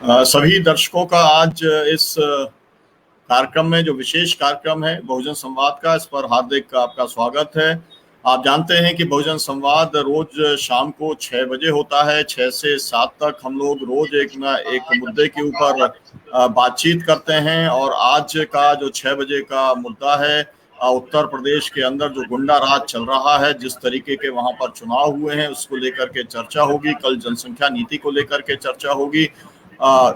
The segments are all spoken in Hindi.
सभी दर्शकों का आज इस कार्यक्रम में, जो विशेष कार्यक्रम है बहुजन संवाद का, इस पर हार्दिक आपका स्वागत है। आप जानते हैं कि बहुजन संवाद रोज शाम को 6 बजे होता है। 6 से 7 तक हम लोग रोज एक न एक मुद्दे के ऊपर बातचीत करते हैं। और आज का जो 6 बजे का मुद्दा है, उत्तर प्रदेश के अंदर जो गुंडा राज चल रहा है, जिस तरीके के वहां पर चुनाव हुए हैं, उसको लेकर के चर्चा होगी। कल जनसंख्या नीति को लेकर के चर्चा होगी।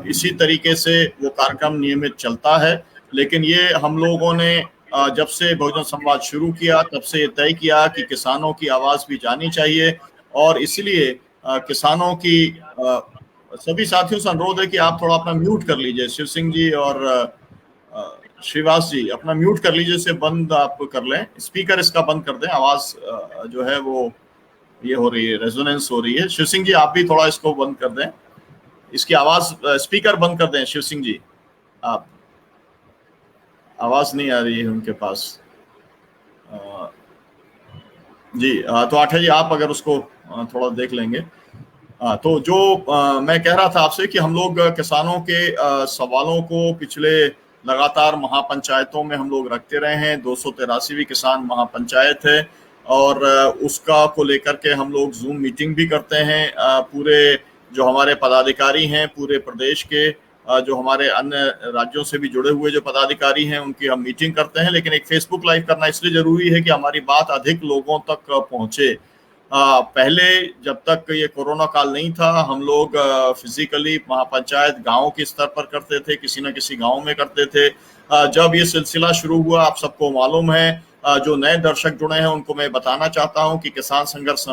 इसी तरीके से वो कार्यक्रम नियमित चलता है। लेकिन ये हम लोगों ने जब से बहुजन संवाद शुरू किया तब से ये तय किया कि किसानों की आवाज भी जानी चाहिए। और इसलिए किसानों की सभी साथियों से अनुरोध है कि आप थोड़ा अपना म्यूट कर लीजिए। शिव सिंह जी और श्रीवास जी, अपना म्यूट कर लीजिए, इसे बंद आप कर लें। स्पीकर इसका बंद कर दें। आवाज जो है वो ये हो रही है, रेजोनेंस हो रही है। शिव सिंह जी, आप भी थोड़ा इसको बंद कर दें, इसकी आवाज, स्पीकर बंद कर दें। शिव सिंह जी, आप, आवाज नहीं आ रही है उनके पास। जी, तो आठा जी, आप अगर उसको थोड़ा देख लेंगे। तो जो मैं कह रहा था आपसे कि हम लोग किसानों के सवालों को पिछले लगातार महापंचायतों में हम लोग रखते रहे हैं। 283वीं किसान महापंचायत है और उसका को लेकर के हम लोग जूम मीटिंग भी करते हैं। पूरे जो हमारे पदाधिकारी हैं पूरे प्रदेश के, जो हमारे अन्य राज्यों से भी जुड़े हुए जो पदाधिकारी हैं, उनकी हम मीटिंग करते हैं। लेकिन एक फेसबुक लाइव करना इसलिए जरूरी है कि हमारी बात अधिक लोगों तक पहुंचे। पहले जब तक ये कोरोना काल नहीं था, हम लोग फिजिकली महापंचायत गांव के स्तर पर करते थे, किसी न किसी गांव में करते थे। जब ये सिलसिला शुरू हुआ, आप सबको मालूम है, जो नए दर्शक जुड़े हैं उनको मैं बताना चाहता हूं कि किसान संघर्ष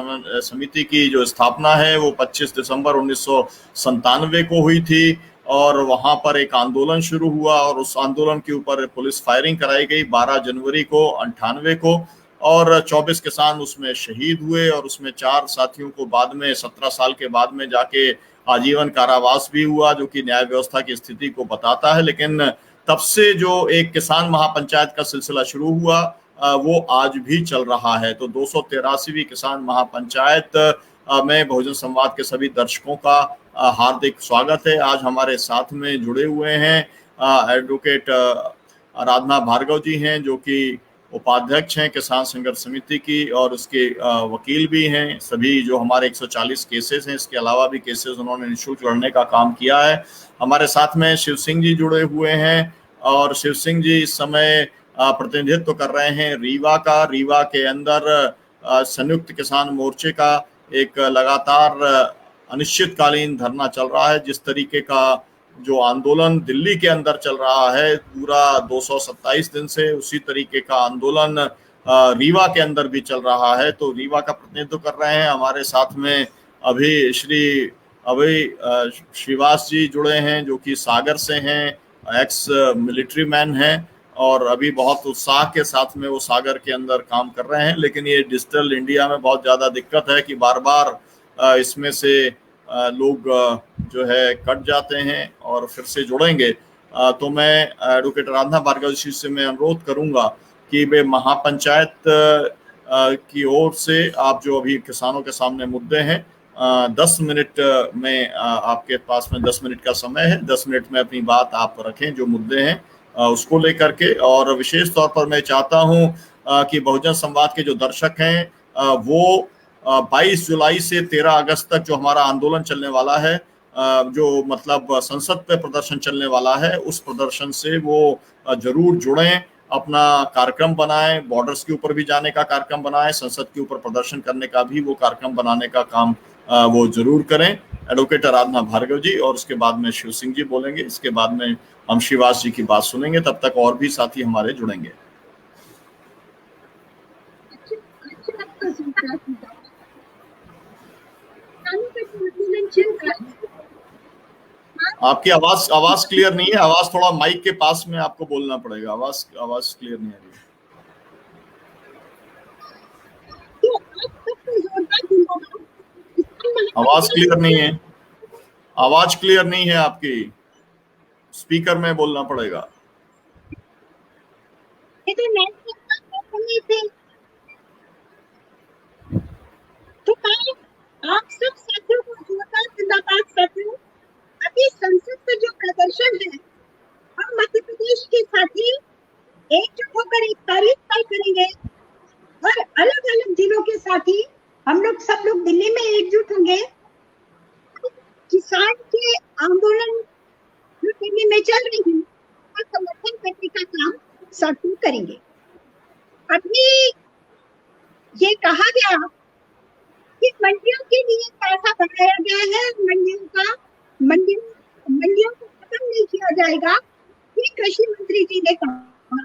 समिति की जो स्थापना है वो 25 दिसंबर 1997 को हुई थी। और वहां पर एक आंदोलन शुरू हुआ और उस आंदोलन के ऊपर पुलिस फायरिंग कराई गई 12 जनवरी को 98 को। और 24 किसान उसमें शहीद हुए और उसमें 4 साथियों को बाद में 17 साल के बाद में जाके आजीवन कारावास भी हुआ, जो कि न्याय व्यवस्था की स्थिति को बताता है। लेकिन तब से जो एक किसान महापंचायत का सिलसिला शुरू हुआ वो आज भी चल रहा है। तो 283वीं किसान महापंचायत में बहुजन संवाद के सभी दर्शकों का हार्दिक स्वागत है। आज हमारे साथ में जुड़े हुए हैं एडवोकेट आराधना भार्गव जी हैं, जो कि उपाध्यक्ष हैं किसान संघर्ष समिति की और उसके वकील भी हैं। सभी जो हमारे 140 केसेस हैं, इसके अलावा भी केसेस उन्होंने निःशुल्क लड़ने का काम किया है। हमारे साथ में शिव सिंह जी जुड़े हुए हैं और शिव सिंह जी इस समय प्रतिनिधित्व कर रहे हैं रीवा का। रीवा के अंदर संयुक्त किसान मोर्चे का एक लगातार अनिश्चितकालीन धरना चल रहा है। जिस तरीके का जो आंदोलन दिल्ली के अंदर चल रहा है पूरा 227 दिन से, उसी तरीके का आंदोलन रीवा के अंदर भी चल रहा है। तो रीवा का प्रतिनिधित्व कर रहे हैं हमारे साथ में अभी श्रीवास जी जुड़े हैं, जो कि सागर से हैं, एक्स मिलिट्री मैन हैं और अभी बहुत उत्साह के साथ में वो सागर के अंदर काम कर रहे हैं। लेकिन ये डिजिटल इंडिया में बहुत ज़्यादा दिक्कत है कि बार बार इसमें से लोग जो है कट जाते हैं और फिर से जुड़ेंगे। तो मैं एडवोकेट आराधना भार्गव जी से मैं अनुरोध करूंगा कि वे महापंचायत की ओर से आप जो अभी किसानों के सामने मुद्दे हैं 10 मिनट में, आपके पास में 10 मिनट का समय है, 10 मिनट में अपनी बात आप रखें जो मुद्दे हैं उसको लेकर के। और विशेष तौर पर मैं चाहता हूं कि बहुजन संवाद के जो दर्शक हैं वो 22 जुलाई से 13 अगस्त तक जो हमारा आंदोलन चलने वाला है, जो मतलब संसद पे प्रदर्शन चलने वाला है, उस प्रदर्शन से वो जरूर जुड़ें, अपना कार्यक्रम बनाएं, बॉर्डर्स के ऊपर भी जाने का कार्यक्रम बनाएं, संसद के ऊपर प्रदर्शन करने का भी वो कार्यक्रम बनाने का काम वो जरूर करें। एडवोकेट आराधना भार्गव जी और उसके बाद में शिव सिंह जी बोलेंगे। इसके बाद में हम श्रीवास जी की बात सुनेंगे। तब तक और भी साथी हमारे जुड़ेंगे। आपकी आवाज क्लियर नहीं है। आवाज थोड़ा माइक के पास में आपको बोलना पड़ेगा। आवाज क्लियर नहीं आ रही है। आवाज क्लियर नहीं है। आवाज क्लियर नहीं है आपकी। स्पीकर में बोलना पड़ेगा। तो आप सब साथियों को जोरदार जिंदाबाद करती हूँ। अभी संसद पे लोग सब लोग दिल्ली में एकजुट होंगे, किसान के आंदोलन जो दिल्ली में चल रही है उसका समर्थन करने का काम सब लोग करेंगे। अभी ये कहा गया कि मंडियों के लिए पैसा बढ़ाया गया है, मंडियों को खत्म नहीं किया जाएगा, ये कृषि मंत्री जी ने कहा।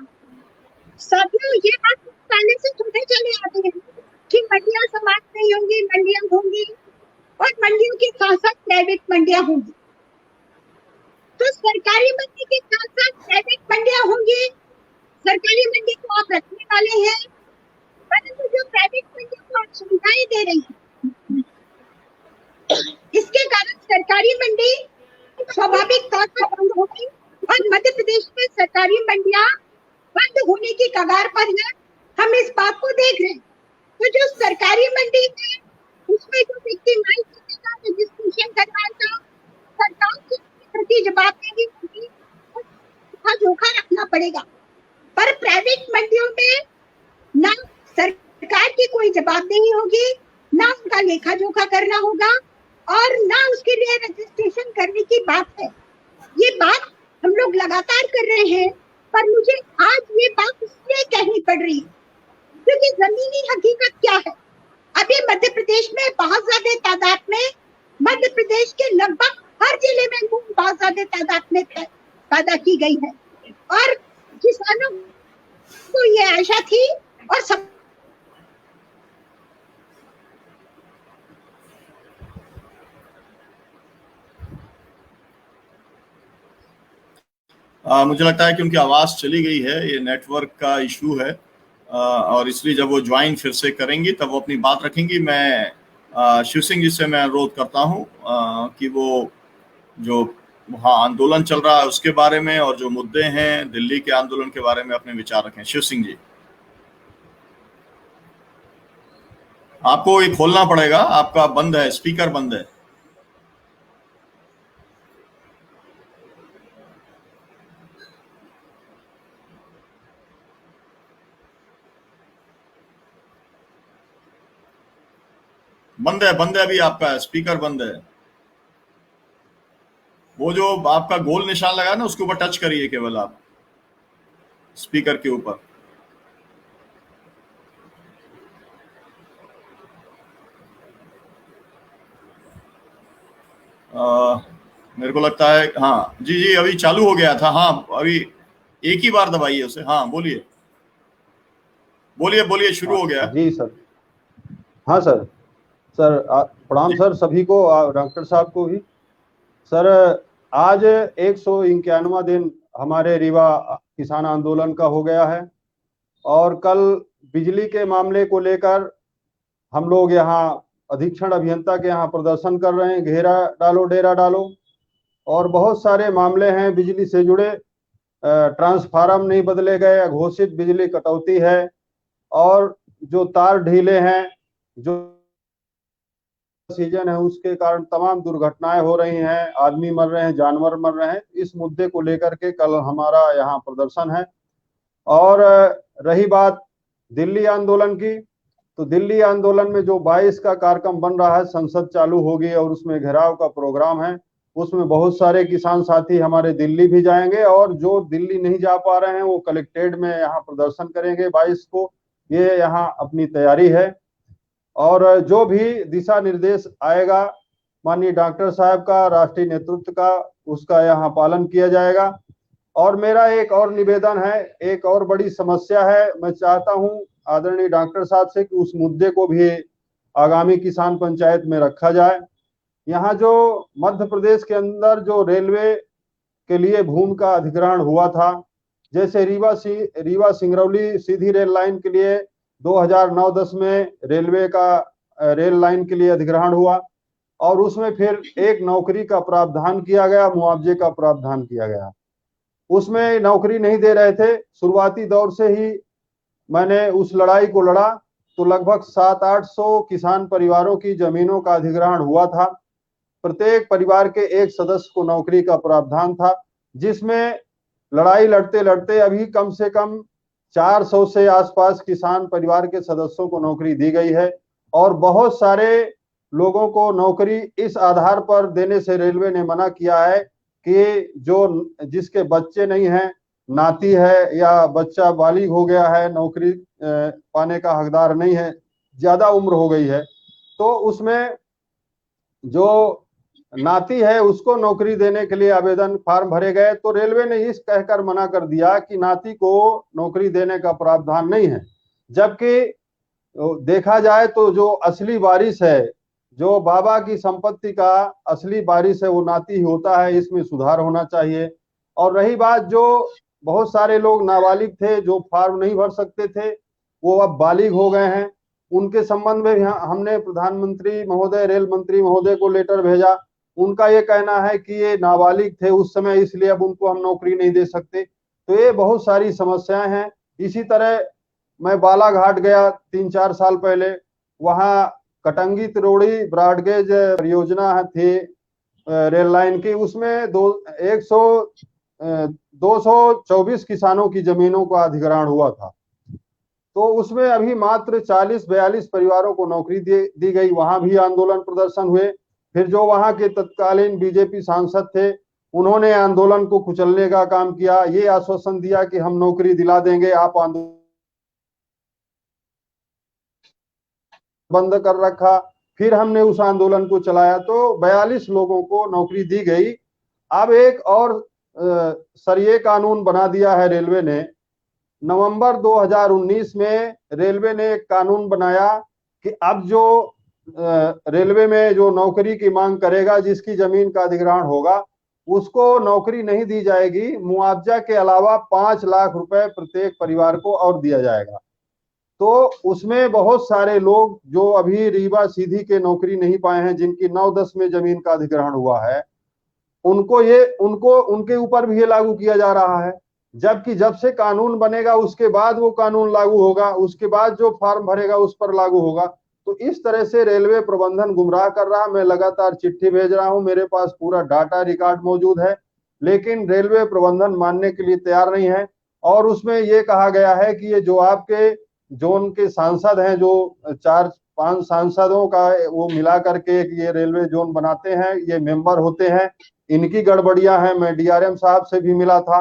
साथियों, ये बात पहले से सुनते चले आते हैं कि मंडियां समाप्त नहीं होंगी, मंडियां होंगी और मंडियों के साथ साथ प्राइवेट मंडियां होंगी। तो सरकारी मंडी के साथ साथ प्राइवेट मंडियां होंगी। सरकारी मंडी को आप रखने वाले हैं, परंतु जो प्राइवेट मंडियों को आप सुविधाएं दे रही हैं, इसके कारण सरकारी मंडी स्वाभाविक तौर पर बंद होगी और मध्य प्रदेश में सरकारी मंडियां बंद होने की कगार पर है। हम इस बात को देख रहे हैं। तो जो सरकारी मंडी है उसमें जो व्यक्ति माइक का रजिस्ट्रेशन करवाएगा, सरकार के प्रति जवाबदेही होगी, जोखा रखना पड़ेगा। पर प्राइवेट मंडियों में ना सरकार की कोई जवाबदेही होगी, ना उनका लेखा जोखा करना होगा और ना उसके लिए रजिस्ट्रेशन करने की बात है। ये बात हम लोग लगातार कर रहे हैं, पर मुझे आज ये बात इसलिए कहनी पड़ रही है क्योंकि जमीनी हकीकत क्या है। अभी मध्य प्रदेश में बहुत ज्यादा तादाद में, मध्य प्रदेश के लगभग हर जिले में मूंग बहुत ज्यादा तादाद में पैदा की गई है और किसानों को ये आशा थी और सब मुझे लगता है कि उनकी आवाज चली गई है, ये नेटवर्क का इशू है और इसलिए जब वो ज्वाइन फिर से करेंगी तब वो अपनी बात रखेंगी। मैं शिव सिंह जी से मैं अनुरोध करता हूं कि वो जो वहाँ आंदोलन चल रहा है उसके बारे में और जो मुद्दे हैं दिल्ली के आंदोलन के बारे में अपने विचार रखें। शिव सिंह जी, आपको ये खोलना पड़ेगा, आपका बंद है, स्पीकर बंद है। बंद है अभी, आपका स्पीकर बंद है। वो जो आपका गोल निशान लगा है ना उसके ऊपर टच करिए केवल आप, स्पीकर के ऊपर। मेरे को लगता है हाँ जी अभी चालू हो गया था। हाँ अभी एक ही बार दबाइए उसे। हाँ बोलिए बोलिए, शुरू हो गया जी सर। हाँ सर प्रणाम सर सभी को, डॉक्टर साहब को भी। सर आज 151वां दिन हमारे रीवा किसान आंदोलन का हो गया है और कल बिजली के मामले को लेकर हम लोग यहाँ अधीक्षण अभियंता के यहाँ प्रदर्शन कर रहे हैं, घेरा डालो डेरा डालो, और बहुत सारे मामले हैं बिजली से जुड़े। ट्रांसफार्मर नहीं बदले गए, अघोषित बिजली कटौती है और जो तार ढीले हैं, जो सीजन है उसके कारण तमाम दुर्घटनाएं हो रही हैं, आदमी मर रहे हैं, जानवर मर रहे हैं। इस मुद्दे को लेकर के कल हमारा यहाँ प्रदर्शन है। और रही बात दिल्ली आंदोलन की, तो दिल्ली आंदोलन में जो 22 का कार्यक्रम बन रहा है, संसद चालू होगी और उसमें घेराव का प्रोग्राम है, उसमें बहुत सारे किसान साथी हमारे दिल्ली भी जाएंगे और जो दिल्ली नहीं जा पा रहे हैं वो कलेक्ट्रेट में यहाँ प्रदर्शन करेंगे 22 को। ये यहाँ अपनी तैयारी है और जो भी दिशा निर्देश आएगा माननीय डॉक्टर साहब का, राष्ट्रीय नेतृत्व का, उसका यहाँ पालन किया जाएगा। और मेरा एक और निवेदन है, एक और बड़ी समस्या है, मैं चाहता हूँ आदरणीय डॉक्टर साहब से कि उस मुद्दे को भी आगामी किसान पंचायत में रखा जाए। यहाँ जो मध्य प्रदेश के अंदर जो रेलवे के लिए भूमि का अधिग्रहण हुआ था, जैसे रीवा सिंगरौली सीधी रेल लाइन के लिए 2009-10 में रेलवे का रेल लाइन के लिए अधिग्रहण हुआ और उसमें फिर एक नौकरी का प्रावधान किया गया, मुआवजे का प्रावधान किया गया। उसमें नौकरी नहीं दे रहे थे। शुरुआती दौर से ही मैंने उस लड़ाई को लड़ा तो लगभग 700-800 किसान परिवारों की जमीनों का अधिग्रहण हुआ था। प्रत्येक परिवार के एक सदस्य को नौकरी का प्रावधान था, जिसमें लड़ाई लड़ते लड़ते अभी कम से कम 400 से आसपास किसान परिवार के सदस्यों को नौकरी दी गई है और बहुत सारे लोगों को नौकरी इस आधार पर देने से रेलवे ने मना किया है कि जो जिसके बच्चे नहीं हैं, नाती है या बच्चा बालिग हो गया है, नौकरी पाने का हकदार नहीं है, ज्यादा उम्र हो गई है, तो उसमें जो नाती है उसको नौकरी देने के लिए आवेदन फार्म भरे गए, तो रेलवे ने इस कहकर मना कर दिया कि नाती को नौकरी देने का प्रावधान नहीं है। जबकि देखा जाए तो जो असली वारिस है, जो बाबा की संपत्ति का असली वारिस है, वो नाती ही होता है। इसमें सुधार होना चाहिए। और रही बात, जो बहुत सारे लोग नाबालिग थे जो फॉर्म नहीं भर सकते थे, वो अब बालिग हो गए हैं। उनके संबंध में हमने प्रधानमंत्री महोदय, रेल मंत्री महोदय को लेटर भेजा। उनका ये कहना है कि ये नाबालिग थे उस समय, इसलिए अब उनको हम नौकरी नहीं दे सकते। तो ये बहुत सारी समस्याएं हैं। इसी तरह मैं बालाघाट गया 3-4 साल पहले, वहां कटंगी तिरोड़ी ब्रॉडगेज परियोजना थी रेल लाइन की, उसमें 224 किसानों की जमीनों का अधिग्रहण हुआ था। तो उसमें अभी मात्र 40-42 परिवारों को नौकरी दी गई। वहां भी आंदोलन प्रदर्शन हुए। फिर जो वहां के तत्कालीन बीजेपी सांसद थे, उन्होंने आंदोलन को कुचलने का काम किया। ये आश्वासन दिया कि हम नौकरी दिला देंगे, आप आंदोलन बंद कर रखा। फिर हमने उस आंदोलन को चलाया तो 42 लोगों को नौकरी दी गई। अब एक और सरिये कानून बना दिया है रेलवे ने। नवंबर 2019 में रेलवे ने एक कानून बनाया कि अब जो रेलवे में जो नौकरी की मांग करेगा, जिसकी जमीन का अधिग्रहण होगा, उसको नौकरी नहीं दी जाएगी। मुआवजा के अलावा 5 लाख रुपए प्रत्येक परिवार को और दिया जाएगा। तो उसमें बहुत सारे लोग जो अभी रीवा सीधी के नौकरी नहीं पाए हैं, जिनकी 9-10 में जमीन का अधिग्रहण हुआ है, उनको उनके ऊपर भी ये लागू किया जा रहा है। जबकि जब से कानून बनेगा उसके बाद वो कानून लागू होगा, उसके बाद जो फॉर्म भरेगा उस पर लागू होगा। तो इस तरह से रेलवे प्रबंधन गुमराह कर रहा। मैं लगातार चिट्ठी भेज रहा हूं, मेरे पास पूरा डाटा रिकॉर्ड मौजूद है, लेकिन रेलवे प्रबंधन मानने के लिए तैयार नहीं है। और उसमें ये कहा गया है कि ये जो आपके जोन के सांसद हैं, जो 4-5 सांसदों का वो मिला करके ये रेलवे जोन बनाते हैं, ये मेंबर होते हैं, इनकी गड़बड़ियां हैं। मैं डीआरएम साहब से भी मिला था,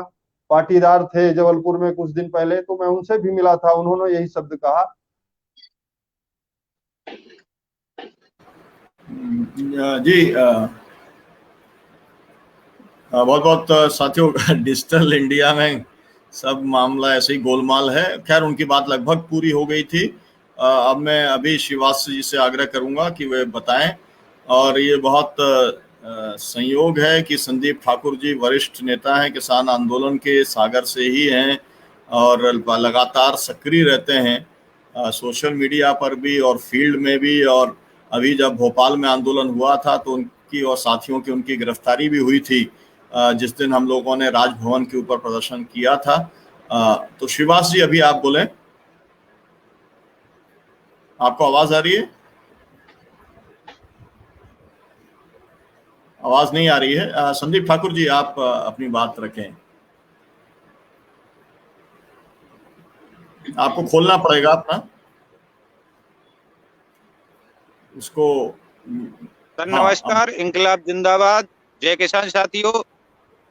पाटीदार थे जबलपुर में कुछ दिन पहले, तो मैं उनसे भी मिला था, उन्होंने यही शब्द कहा। जी बहुत बहुत साथियों, डिजिटल इंडिया में सब मामला ऐसे ही गोलमाल है। खैर, उनकी बात लगभग पूरी हो गई थी। अब मैं अभी श्रीवास्तव जी से आग्रह करूंगा कि वे बताएं। और ये बहुत संयोग है कि संदीप ठाकुर जी वरिष्ठ नेता हैं, किसान आंदोलन के सागर से ही हैं और लगातार सक्रिय रहते हैं सोशल मीडिया पर भी और फील्ड में भी। और अभी जब भोपाल में आंदोलन हुआ था तो उनकी और साथियों की उनकी गिरफ्तारी भी हुई थी, जिस दिन हम लोगों ने राजभवन के ऊपर प्रदर्शन किया था। तो श्रीवास जी, अभी आप बोलें, आपको आवाज आ रही है? आवाज नहीं आ रही है। संदीप ठाकुर जी, आप अपनी बात रखें, आपको खोलना पड़ेगा अपना उसको। सर नमस्कार, इंकलाब जिंदाबाद, जय किसान साथियों।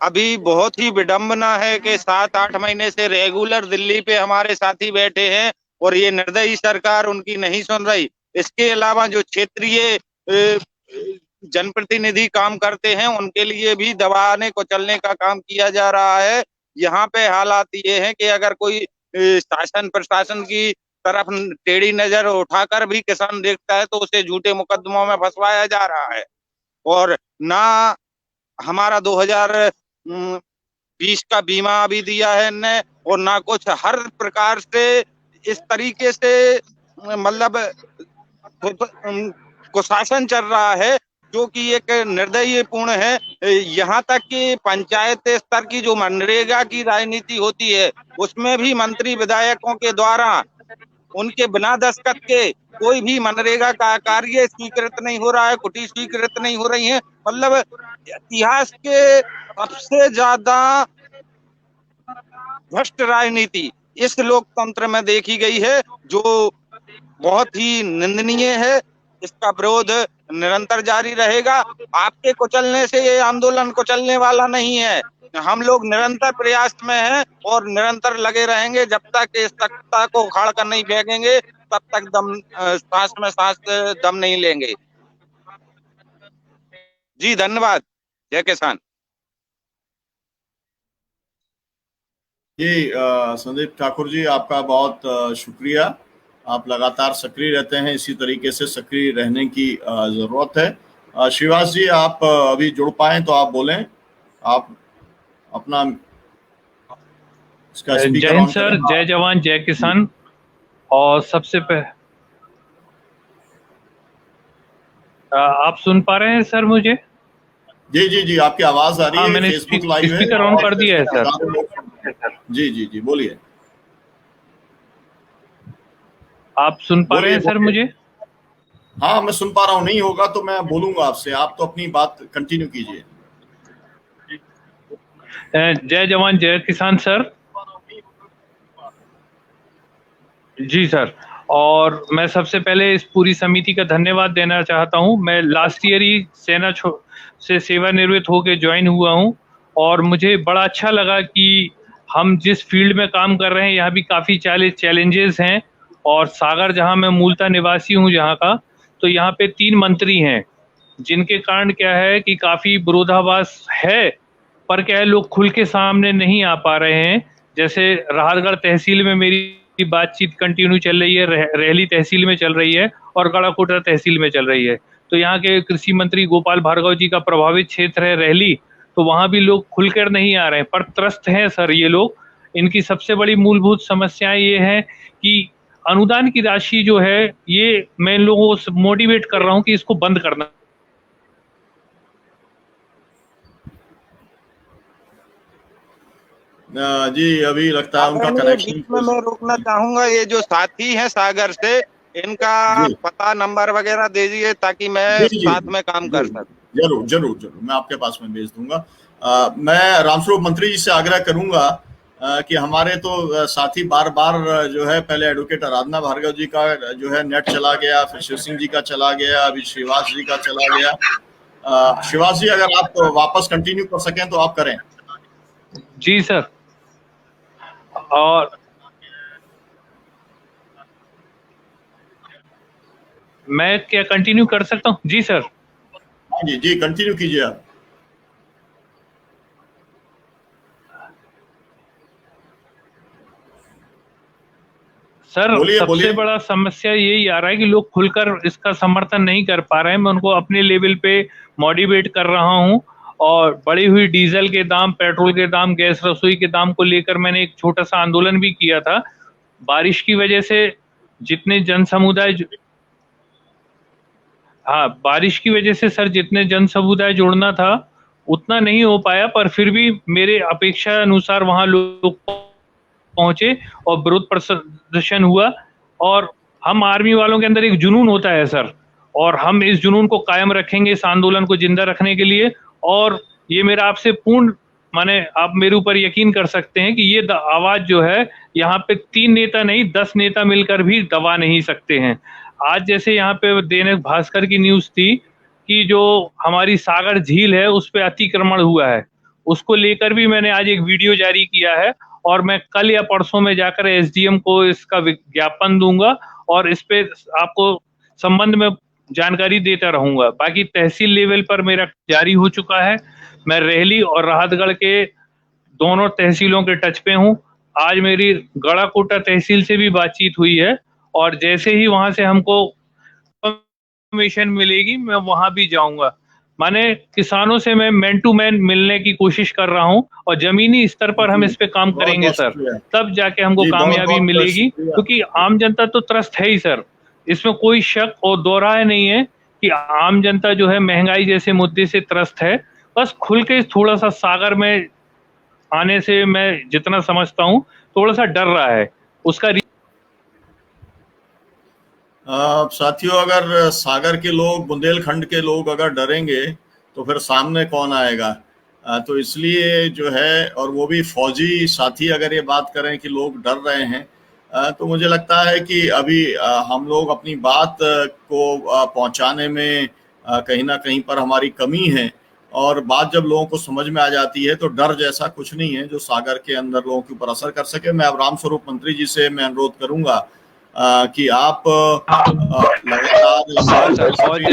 अभी बहुत ही विडंबना है कि 7-8 महीने से रेगुलर दिल्ली पे हमारे साथी बैठे हैं और ये निर्दयी सरकार उनकी नहीं सुन रही। इसके अलावा जो क्षेत्रीय जनप्रतिनिधि काम करते हैं उनके लिए भी दबाने को चलने का काम किया जा रहा है। यहाँ पे हालात ये हैं कि अगर कोई शासन प्रशासन की तरफ टेढ़ी नजर उठाकर भी किसान देखता है तो उसे झूठे मुकदमों में फंसवाया जा रहा है। और ना हमारा 2020 का बीमा अभी दिया है ने, और ना कुछ। हर प्रकार से इस तरीके से मतलब कुशासन चल रहा है जो कि एक निर्दयीपूर्ण है। यहाँ तक कि पंचायत स्तर की जो मनरेगा की राजनीति होती है उसमें भी मंत्री विधायकों के द्वारा उनके बिना दस्तखत के कोई भी मनरेगा का कार्य स्वीकृत नहीं हो रहा है, कुटी स्वीकृत नहीं हो रही है। मतलब इतिहास के सबसे ज्यादा भ्रष्ट राजनीति इस लोकतंत्र में देखी गई है, जो बहुत ही निंदनीय है। इसका विरोध निरंतर जारी रहेगा। आपके कुचलने से ये आंदोलन कुचलने वाला नहीं है। हम लोग निरंतर प्रयास में हैं और निरंतर लगे रहेंगे जब तक इस सत्ता को उखाड़ कर नहीं फेंकेंगे, तब तक सांस में सांस दम नहीं लेंगे। जी धन्यवाद। जय किसान। जी संदीप ठाकुर जी, आपका बहुत शुक्रिया। आप लगातार सक्रिय रहते हैं, इसी तरीके से सक्रिय रहने की जरूरत है। श्रीवास जी, आप अभी जुड़ पाए तो आप बोलें, आप अपना इसका जय स्पीकर हिंद ऑन सर, करें। जय जवान जय किसान। और सबसे आप सुन पा रहे हैं सर मुझे? जी जी जी, आपकी आवाज आ रही है। मैंने फेसबुक लाइव है स्पीकर ऑन और कर दिया है सर। हजारों लोग। जी जी जी, बोलिए। आप सुन पा रहे हैं सर मुझे? हाँ, मैं सुन पा रहा हूँ। नहीं होगा तो मैं बोलूंगा आपसे, आप तो अपनी बात कंटिन्यू कीजिए। जय जवान जय किसान सर। जी सर, और मैं सबसे पहले इस पूरी समिति का धन्यवाद देना चाहता हूं। मैं लास्ट ईयर ही सेना से सेवानिवृत्त होकर ज्वाइन हुआ हूं और मुझे बड़ा अच्छा लगा कि हम जिस फील्ड में काम कर रहे हैं यहाँ भी काफ़ी चैलेंजेस हैं। और सागर, जहां मैं मूलतः निवासी हूं जहां का, तो यहाँ पे 3 मंत्री हैं, जिनके कारण क्या है कि काफ़ी विरोधाभास है। पर क्या है, लोग खुल के सामने नहीं आ पा रहे हैं। जैसे राहतगढ़ तहसील में मेरी बातचीत कंटिन्यू चल रही है, रेहली तहसील में चल रही है और गढ़ाकोटा तहसील में चल रही है। तो यहाँ के कृषि मंत्री गोपाल भार्गव जी का प्रभावित क्षेत्र है रेहली, तो वहाँ भी लोग खुलकर नहीं आ रहे हैं, पर त्रस्त हैं सर ये लोग। इनकी सबसे बड़ी मूलभूत समस्याएं ये है कि अनुदान की राशि जो है, ये मैं इन लोगों को मोटिवेट कर रहा हूँ कि इसको बंद करना। जी, अभी लगता है उनका कनेक्शन। बीच में मैं रोकना चाहूंगा, ये जो साथी हैं सागर से, इनका पता नंबर वगैरह दे दीजिए ताकि मैं साथ में काम कर सकूं। जरूर जरूर जरूर, मैं आपके पास में भेज दूंगा। मैं रामस्वरूप मंत्री जी से आग्रह करूंगा कि हमारे तो साथी बार बार जो है, पहले एडवोकेट आराधना भार्गव जी का जो है नेट चला गया, फिर शिव सिंह जी का चला गया, अभी श्रीवास जी का चला गया। श्रीवास जी, अगर आप वापस कंटिन्यू कर सकें तो आप करें। जी सर। और मैं क्या कंटिन्यू कर सकता हूँ? जी सर। हाँ जी जी, कंटिन्यू कीजिए आप। सर, बोलिए, सबसे बोलिए। बड़ा समस्या यही आ रहा है कि लोग खुलकर इसका समर्थन नहीं कर पा रहे हैं। मैं उनको अपने लेवल पे मोटिवेट कर रहा हूँ और बढ़ी हुई डीजल के दाम, पेट्रोल के दाम, गैस रसोई के दाम को लेकर मैंने एक छोटा सा आंदोलन भी किया था। बारिश की वजह से जितने जन समुदाय, हाँ, बारिश की वजह से सर जितने जन समुदाय जोड़ना था उतना नहीं हो पाया, पर फिर भी मेरे अपेक्षा अनुसार वहां लोग पहुंचे और विरोध प्रदर्शन हुआ। और हम आर्मी वालों के अंदर एक जुनून होता है सर, और हम इस जुनून को कायम रखेंगे, इस आंदोलन को जिंदा रखने के लिए। और ये मेरा आपसे पूर्ण, माने आप मेरे ऊपर यकीन कर सकते हैं कि ये आवाज जो है, यहाँ पे 3 नेता नहीं 10 नेता मिलकर भी दबा नहीं सकते हैं। आज जैसे यहाँ पे दैनिक भास्कर की न्यूज थी कि जो हमारी सागर झील है उस पे अतिक्रमण हुआ है, उसको लेकर भी मैंने आज एक वीडियो जारी किया है और मैं कल या परसों में जाकर एसडीएम को इसका विज्ञापन दूंगा और इस पे आपको संबंध में जानकारी देता रहूंगा। बाकी तहसील लेवल पर मेरा जारी हो चुका है। मैं रेहली और राहतगढ़ के दोनों तहसीलों के टच पे हूँ। आज मेरी गढ़ाकोटा तहसील से भी बातचीत हुई है और जैसे ही वहां से हमको इंफॉर्मेशन मिलेगी मैं वहां भी जाऊंगा। माने किसानों से मैं मैन टू मैन मिलने की कोशिश कर रहा हूं और जमीनी स्तर पर हम इस पे काम करेंगे सर, तब जाके हमको कामयाबी मिलेगी। क्योंकि आम जनता तो त्रस्त है ही सर, इसमें कोई शक और दो राय नहीं है कि आम जनता जो है महंगाई जैसे मुद्दे से त्रस्त है। बस खुल के थोड़ा सा सागर में आने से मैं जितना समझता हूँ थोड़ा सा डर रहा है उसका। साथियों, अगर सागर के लोग, बुंदेलखंड के लोग अगर डरेंगे तो फिर सामने कौन आएगा? तो इसलिए जो है, और वो भी फौजी साथी अगर ये बात करें कि लोग डर रहे हैं, तो मुझे लगता है कि अभी हम लोग अपनी बात को पहुंचाने में कहीं ना कहीं पर हमारी कमी है, और बात जब लोगों को समझ में आ जाती है तो डर जैसा कुछ नहीं है जो सागर के अंदर लोगों के ऊपर असर कर सके। मैं अब रामस्वरूप मंत्री जी से मैं अनुरोध करूंगा कि आप लगातार प्रभारी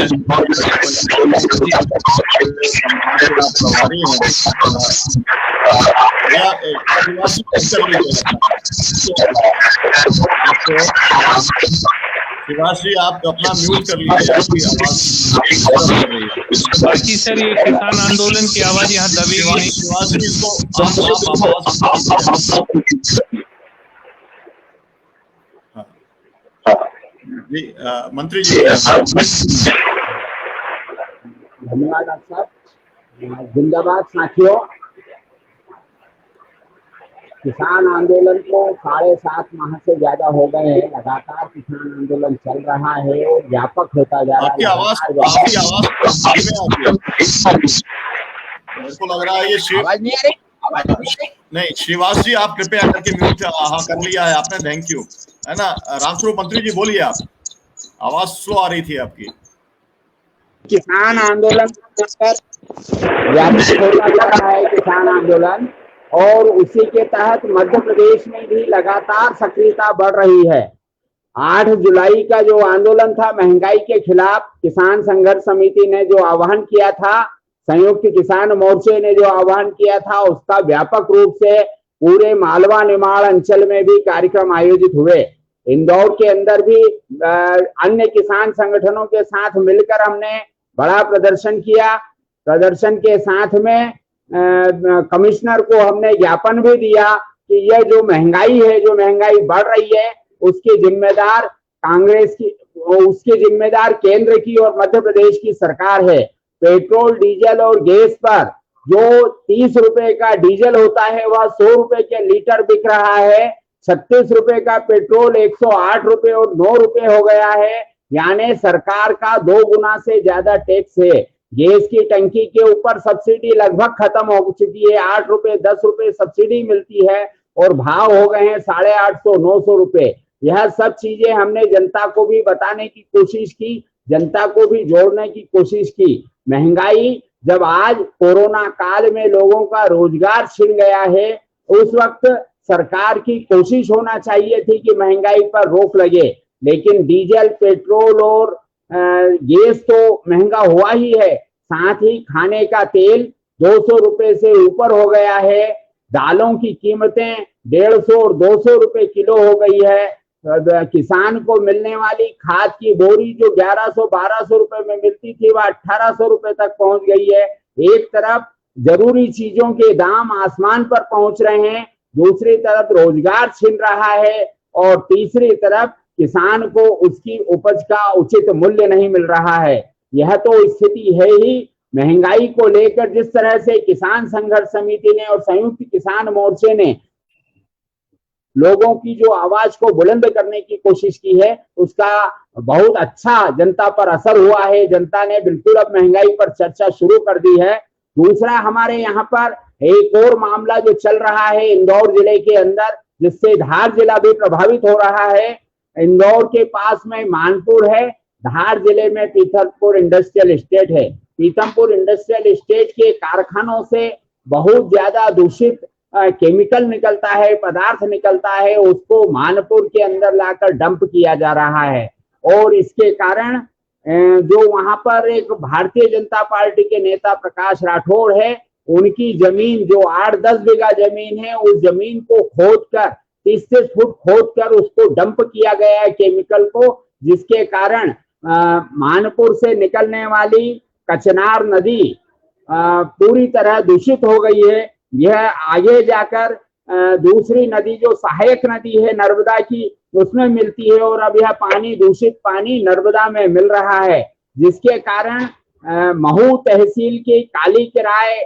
शिवाश जी, आप अपना म्यूट कर लीजिए, आपकी आवाज कर रही है। बाकी सर ये किसान आंदोलन की आवाज यहाँ दबेगी नहीं। शिवाश जी जी मंत्री जी। धन्यवाद डॉक्टर साहब। जिंदाबाद साथियों, किसान आंदोलन को 7.5 माह से ज्यादा हो गए हैं, लगातार किसान आंदोलन चल रहा है और व्यापक होता जा रहा है। आपकी आवाज मेरे को लग रहा है ये आवाज नहीं आ रही? नहीं, श्रीवास जी आप कृपया करके म्यूट कर लिया है आपने, थैंक यू, है ना। रामस्वरूप मंत्री जी बोलिए, आप आवाज स्लो आ रही थी आपकी। किसान आंदोलन व्यापक होता जा रहा है किसान आंदोलन, और उसी के तहत मध्य प्रदेश में भी लगातार सक्रियता बढ़ रही है। 8 जुलाई का जो आंदोलन था महंगाई के खिलाफ, किसान संघर्ष समिति ने जो आह्वान किया था, संयुक्त किसान मोर्चे ने जो आह्वान किया था, उसका व्यापक रूप से पूरे मालवा निमाड़ अंचल में भी कार्यक्रम आयोजित हुए। इंदौर के अंदर भी अन्य किसान संगठनों के साथ मिलकर हमने बड़ा प्रदर्शन किया। प्रदर्शन के साथ में कमिश्नर को हमने ज्ञापन भी दिया कि यह जो महंगाई है, जो महंगाई बढ़ रही है, उसकी जिम्मेदार कांग्रेस की, उसकी जिम्मेदार केंद्र की और मध्य प्रदेश की सरकार है। पेट्रोल, डीजल और गैस पर जो 30 रुपए का डीजल होता है वह 100 रुपए के लीटर बिक रहा है। 36 रुपए का पेट्रोल 108 रुपए और 9 रुपए हो गया है, यानी सरकार का 2 गुना से ज्यादा टैक्स है। गैस की टंकी के ऊपर सब्सिडी लगभग खत्म हो चुकी है, 8 रुपए 10 रुपए सब्सिडी मिलती है और भाव हो गए हैं 850 900 रुपए। यह सब चीजें हमने जनता को भी बताने की कोशिश की, जनता को भी जोड़ने की कोशिश की। महंगाई, जब आज कोरोना काल में लोगों का रोजगार छिन गया है, उस वक्त सरकार की कोशिश होना चाहिए थी कि महंगाई पर रोक लगे, लेकिन डीजल, पेट्रोल और गैस तो महंगा हुआ ही है, साथ ही खाने का तेल 200 रुपए से ऊपर हो गया है। दालों की कीमतें 150 और 200 रुपए किलो हो गई है। किसान को मिलने वाली खाद की बोरी जो 1100-1200 रुपए में मिलती थी, वह 1800 रुपए तक पहुंच गई है। एक तरफ जरूरी चीजों के दाम आसमान पर पहुंच रहे हैं, दूसरी तरफ रोजगार छिन रहा है, और तीसरी तरफ किसान को उसकी उपज का उचित मूल्य नहीं मिल रहा है। यह तो स्थिति है ही। महंगाई को लेकर जिस तरह से किसान संघर्ष समिति ने और संयुक्त किसान मोर्चे ने लोगों की जो आवाज को बुलंद करने की कोशिश की है, उसका बहुत अच्छा जनता पर असर हुआ है। जनता ने बिल्कुल अब महंगाई पर चर्चा शुरू कर दी है। दूसरा, हमारे यहाँ पर एक और मामला जो चल रहा है इंदौर जिले के अंदर, जिससे धार जिला भी प्रभावित हो रहा है। इंदौर के पास में मानपुर है, धार जिले में पीथमपुर इंडस्ट्रियल एस्टेट है। पीथमपुर इंडस्ट्रियल एस्टेट के कारखानों से बहुत ज्यादा दूषित केमिकल निकलता है, पदार्थ निकलता है, उसको मानपुर के अंदर लाकर डंप किया जा रहा है। और इसके कारण जो वहां पर एक भारतीय जनता पार्टी के नेता प्रकाश राठौड़ है, उनकी जमीन जो 8-10 बीघा जमीन है, उस जमीन को खोदकर 30 फुट खोदकर उसको डंप किया गया है केमिकल को, जिसके कारण मानपुर से निकलने वाली कचनार नदी पूरी तरह दूषित हो गई है। यह आगे जाकर दूसरी नदी जो सहायक नदी है नर्मदा की, उसमें मिलती है, और अब यह पानी, दूषित पानी नर्मदा में मिल रहा है, जिसके कारण महू तहसील की कालीकिराय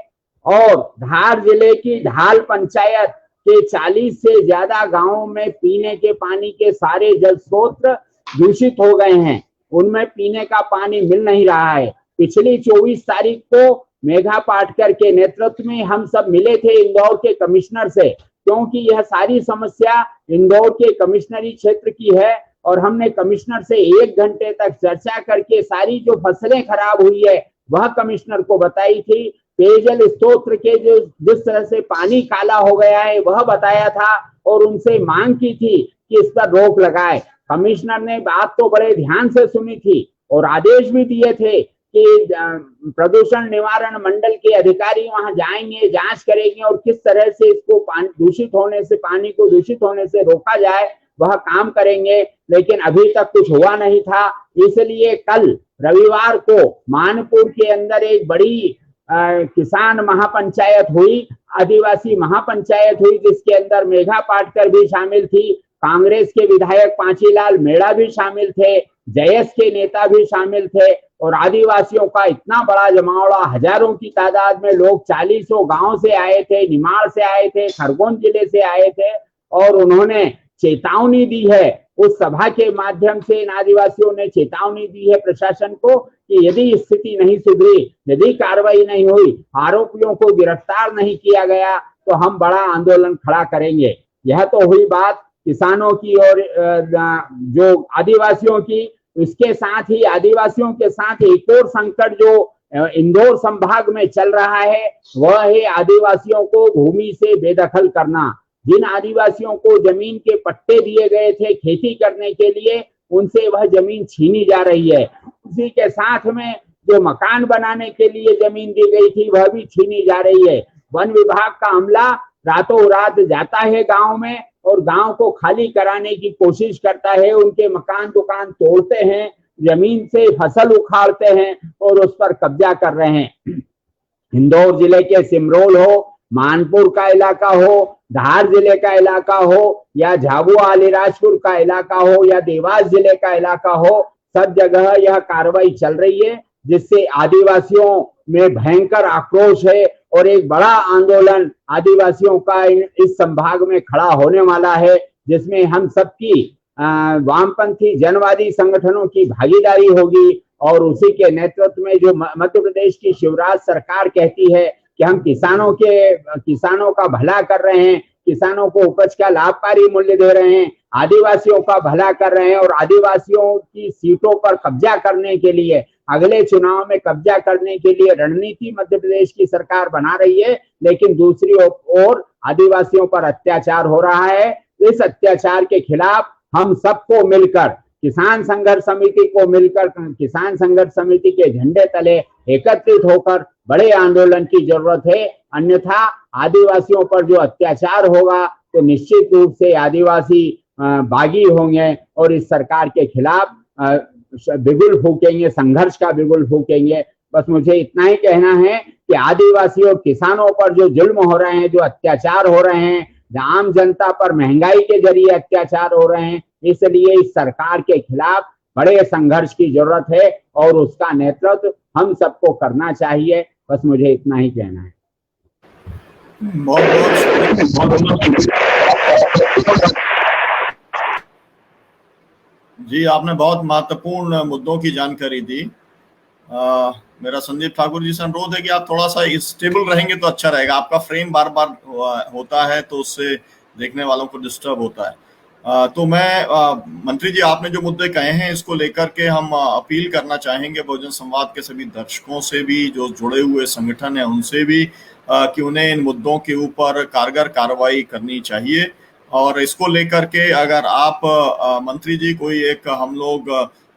और धार जिले की ढाल पंचायत के 40 से ज्यादा गांवों में पीने के पानी के सारे जल स्रोत दूषित हो गए हैं, उनमें पीने का पानी मिल नहीं रहा है। पिछली 24 तारीख को मेघा पाटकर के नेतृत्व में हम सब मिले थे इंदौर के कमिश्नर से, क्योंकि यह सारी समस्या इंदौर के कमिश्नरी क्षेत्र की है और हमने कमिश्नर से 1 घंटे तक चर्चा करके सारी जो फसलें खराब हुई है वह कमिश्नर को बताई थी। पेयजल स्रोत के जो जिस तरह से पानी काला हो गया है वह बताया था और उनसे मांग की थी कि इस पर रोक लगाए। कमिश्नर ने बात तो बड़े ध्यान से सुनी थी और आदेश भी दिए थे कि प्रदूषण निवारण मंडल के अधिकारी वहां जाएंगे, जांच करेंगे और किस तरह से इसको पानी को दूषित होने से रोका जाए वह काम करेंगे, लेकिन अभी तक कुछ हुआ नहीं था। इसलिए कल रविवार को मानपुर के अंदर एक बड़ी किसान महापंचायत हुई, आदिवासी महापंचायत हुई, जिसके अंदर मेघा पाटकर भी शामिल थी, कांग्रेस के विधायक पांचीलाल मेड़ा भी शामिल थे, जयस के नेता भी शामिल थे और आदिवासियों का इतना बड़ा जमावड़ा, हजारों की तादाद में लोग 40 गांव से आए थे, निमाड़ से आए थे, खरगोन जिले से आए थे और उन्होंने चेतावनी दी है। उस सभा के माध्यम से इन आदिवासियों ने चेतावनी दी है प्रशासन को कि यदि स्थिति नहीं सुधरी, यदि कार्रवाई नहीं हुई, आरोपियों को गिरफ्तार नहीं किया गया तो हम बड़ा आंदोलन खड़ा करेंगे। यह तो हुई बात किसानों की और जो आदिवासियों की। इसके साथ ही आदिवासियों के साथ एक और संकट जो इंदौर संभाग में चल रहा है वह है आदिवासियों को भूमि से बेदखल करना। जिन आदिवासियों को जमीन के पट्टे दिए गए थे खेती करने के लिए, उनसे वह जमीन छीनी जा रही है। उसी के साथ में जो मकान बनाने के लिए जमीन दी गई थी वह भी छीनी जा रही है। वन विभाग का अमला रातों रात जाता है गांव में और गांव को खाली कराने की कोशिश करता है, उनके मकान दुकान तोड़ते हैं, जमीन से फसल उखाड़ते हैं और उस पर कब्जा कर रहे हैं। इंदौर जिले के सिमरोल हो, मानपुर का इलाका हो, धार जिले का इलाका हो या झाबुआ अलीराजपुर का इलाका हो या देवास जिले का इलाका हो, सब जगह यह कार्रवाई चल रही है, जिससे आदिवासियों में भयंकर आक्रोश है और एक बड़ा आंदोलन आदिवासियों का इस संभाग में खड़ा होने वाला है, जिसमें हम सबकी वामपंथी जनवादी संगठनों की भागीदारी होगी और उसी के नेतृत्व में जो मध्य प्रदेश की शिवराज सरकार कहती है कि हम किसानों का भला कर रहे हैं, किसानों को उपज का लाभकारी मूल्य दे रहे हैं, आदिवासियों का भला कर रहे हैं और आदिवासियों की सीटों पर कब्जा करने के लिए, अगले चुनाव में कब्जा करने के लिए रणनीति मध्य प्रदेश की सरकार बना रही है, लेकिन दूसरी ओर आदिवासियों पर अत्याचार हो रहा है। इस अत्याचार के खिलाफ हम सबको मिलकर किसान संघर्ष समिति के झंडे तले एकत्रित होकर बड़े आंदोलन की जरूरत है। अन्यथा आदिवासियों पर जो अत्याचार होगा तो निश्चित रूप से आदिवासी बागी होंगे और इस सरकार के खिलाफ बिगुल फूकेंगे, संघर्ष का बिगुल फूकेंगे। बस मुझे इतना ही कहना है कि आदिवासी और किसानों पर जो जुल्म हो रहे हैं, जो अत्याचार हो रहे हैं, आम जनता पर महंगाई के जरिए अत्याचार हो रहे हैं, इसलिए इस सरकार के खिलाफ बड़े संघर्ष की जरूरत है और उसका नेतृत्व हम सबको करना चाहिए। बस मुझे इतना ही कहना है। जी, आपने बहुत महत्वपूर्ण मुद्दों की जानकारी दी। मेरा संदीप ठाकुर जी से अनुरोध है कि आप थोड़ा सा स्टेबल रहेंगे तो अच्छा रहेगा। आपका फ्रेम बार बार होता है तो उससे देखने वालों को डिस्टर्ब होता है। तो मैं मंत्री जी, आपने जो मुद्दे कहे हैं इसको लेकर के हम अपील करना चाहेंगे बहुजन संवाद के सभी दर्शकों से भी, जो जुड़े हुए संगठन हैं उनसे भी, कि उन्हें इन मुद्दों के ऊपर कारगर कार्रवाई करनी चाहिए। और इसको लेकर के अगर आप मंत्री जी कोई एक हम लोग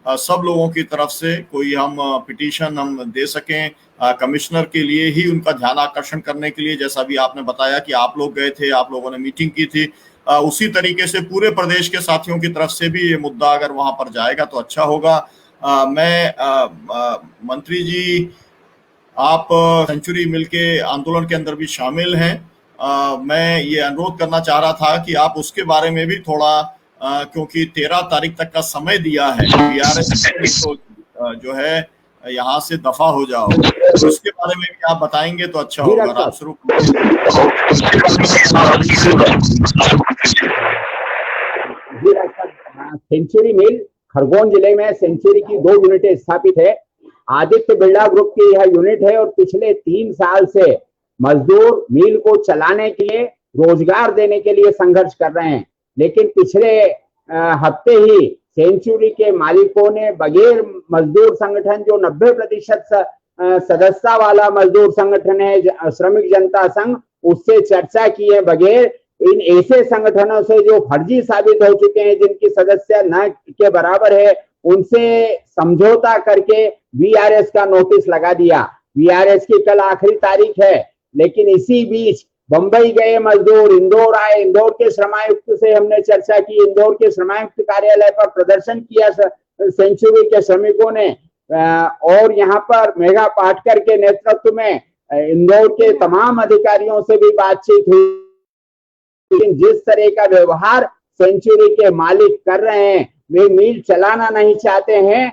सब लोगों की तरफ से कोई हम पिटीशन हम दे सकें कमिश्नर के लिए ही, उनका ध्यान आकर्षण करने के लिए, जैसा भी आपने बताया कि आप लोग गए थे, आप लोगों ने मीटिंग की थी, उसी तरीके से पूरे प्रदेश के साथियों की तरफ से भी ये मुद्दा अगर वहां पर जाएगा तो अच्छा होगा। मैं मंत्री जी, आप सेंचुरी मिल के आंदोलन के अंदर भी शामिल हैं। मैं ये अनुरोध करना चाह रहा था कि आप उसके बारे में भी थोड़ा, क्योंकि 13 तारीख तक का समय दिया है बीआरएस तो जो है यहाँ से दफा हो जाओ, तो उसके बारे में भी आप बताएंगे तो अच्छा होगा। आप शुरू सेंचुरी मिल खरगोन जिले में सेंचुरी की 2 यूनिटें स्थापित है। आदित्य बिरला ग्रुप की यह यूनिट है और पिछले 3 साल से मजदूर मिल को चलाने के लिए, रोजगार देने के लिए संघर्ष कर रहे हैं। लेकिन पिछले हफ्ते ही सेंचुरी के मालिकों ने बगैर मजदूर संगठन जो 90% सदस्यता वाला मजदूर संगठन है श्रमिक जनता संघ, उससे चर्चा किए बगैर इन ऐसे संगठनों से जो फर्जी साबित हो चुके हैं, जिनकी सदस्य न के बराबर है, उनसे समझौता करके वीआरएस का नोटिस लगा दिया। वीआरएस की कल आखिरी तारीख है, लेकिन इसी बीच बंबई गए मजदूर इंदौर आए। इंदौर के श्रमायुक्त से हमने चर्चा की। इंदौर के श्रमायुक्त कार्यालय पर प्रदर्शन किया सेंचुरी के श्रमिकों ने, और यहाँ पर मेघा पाटकर के नेतृत्व में इंदौर के तमाम अधिकारियों से भी बातचीत हुई। लेकिन जिस तरह का व्यवहार सेंचुरी के मालिक कर रहे हैं, वे मिल चलाना नहीं चाहते हैं।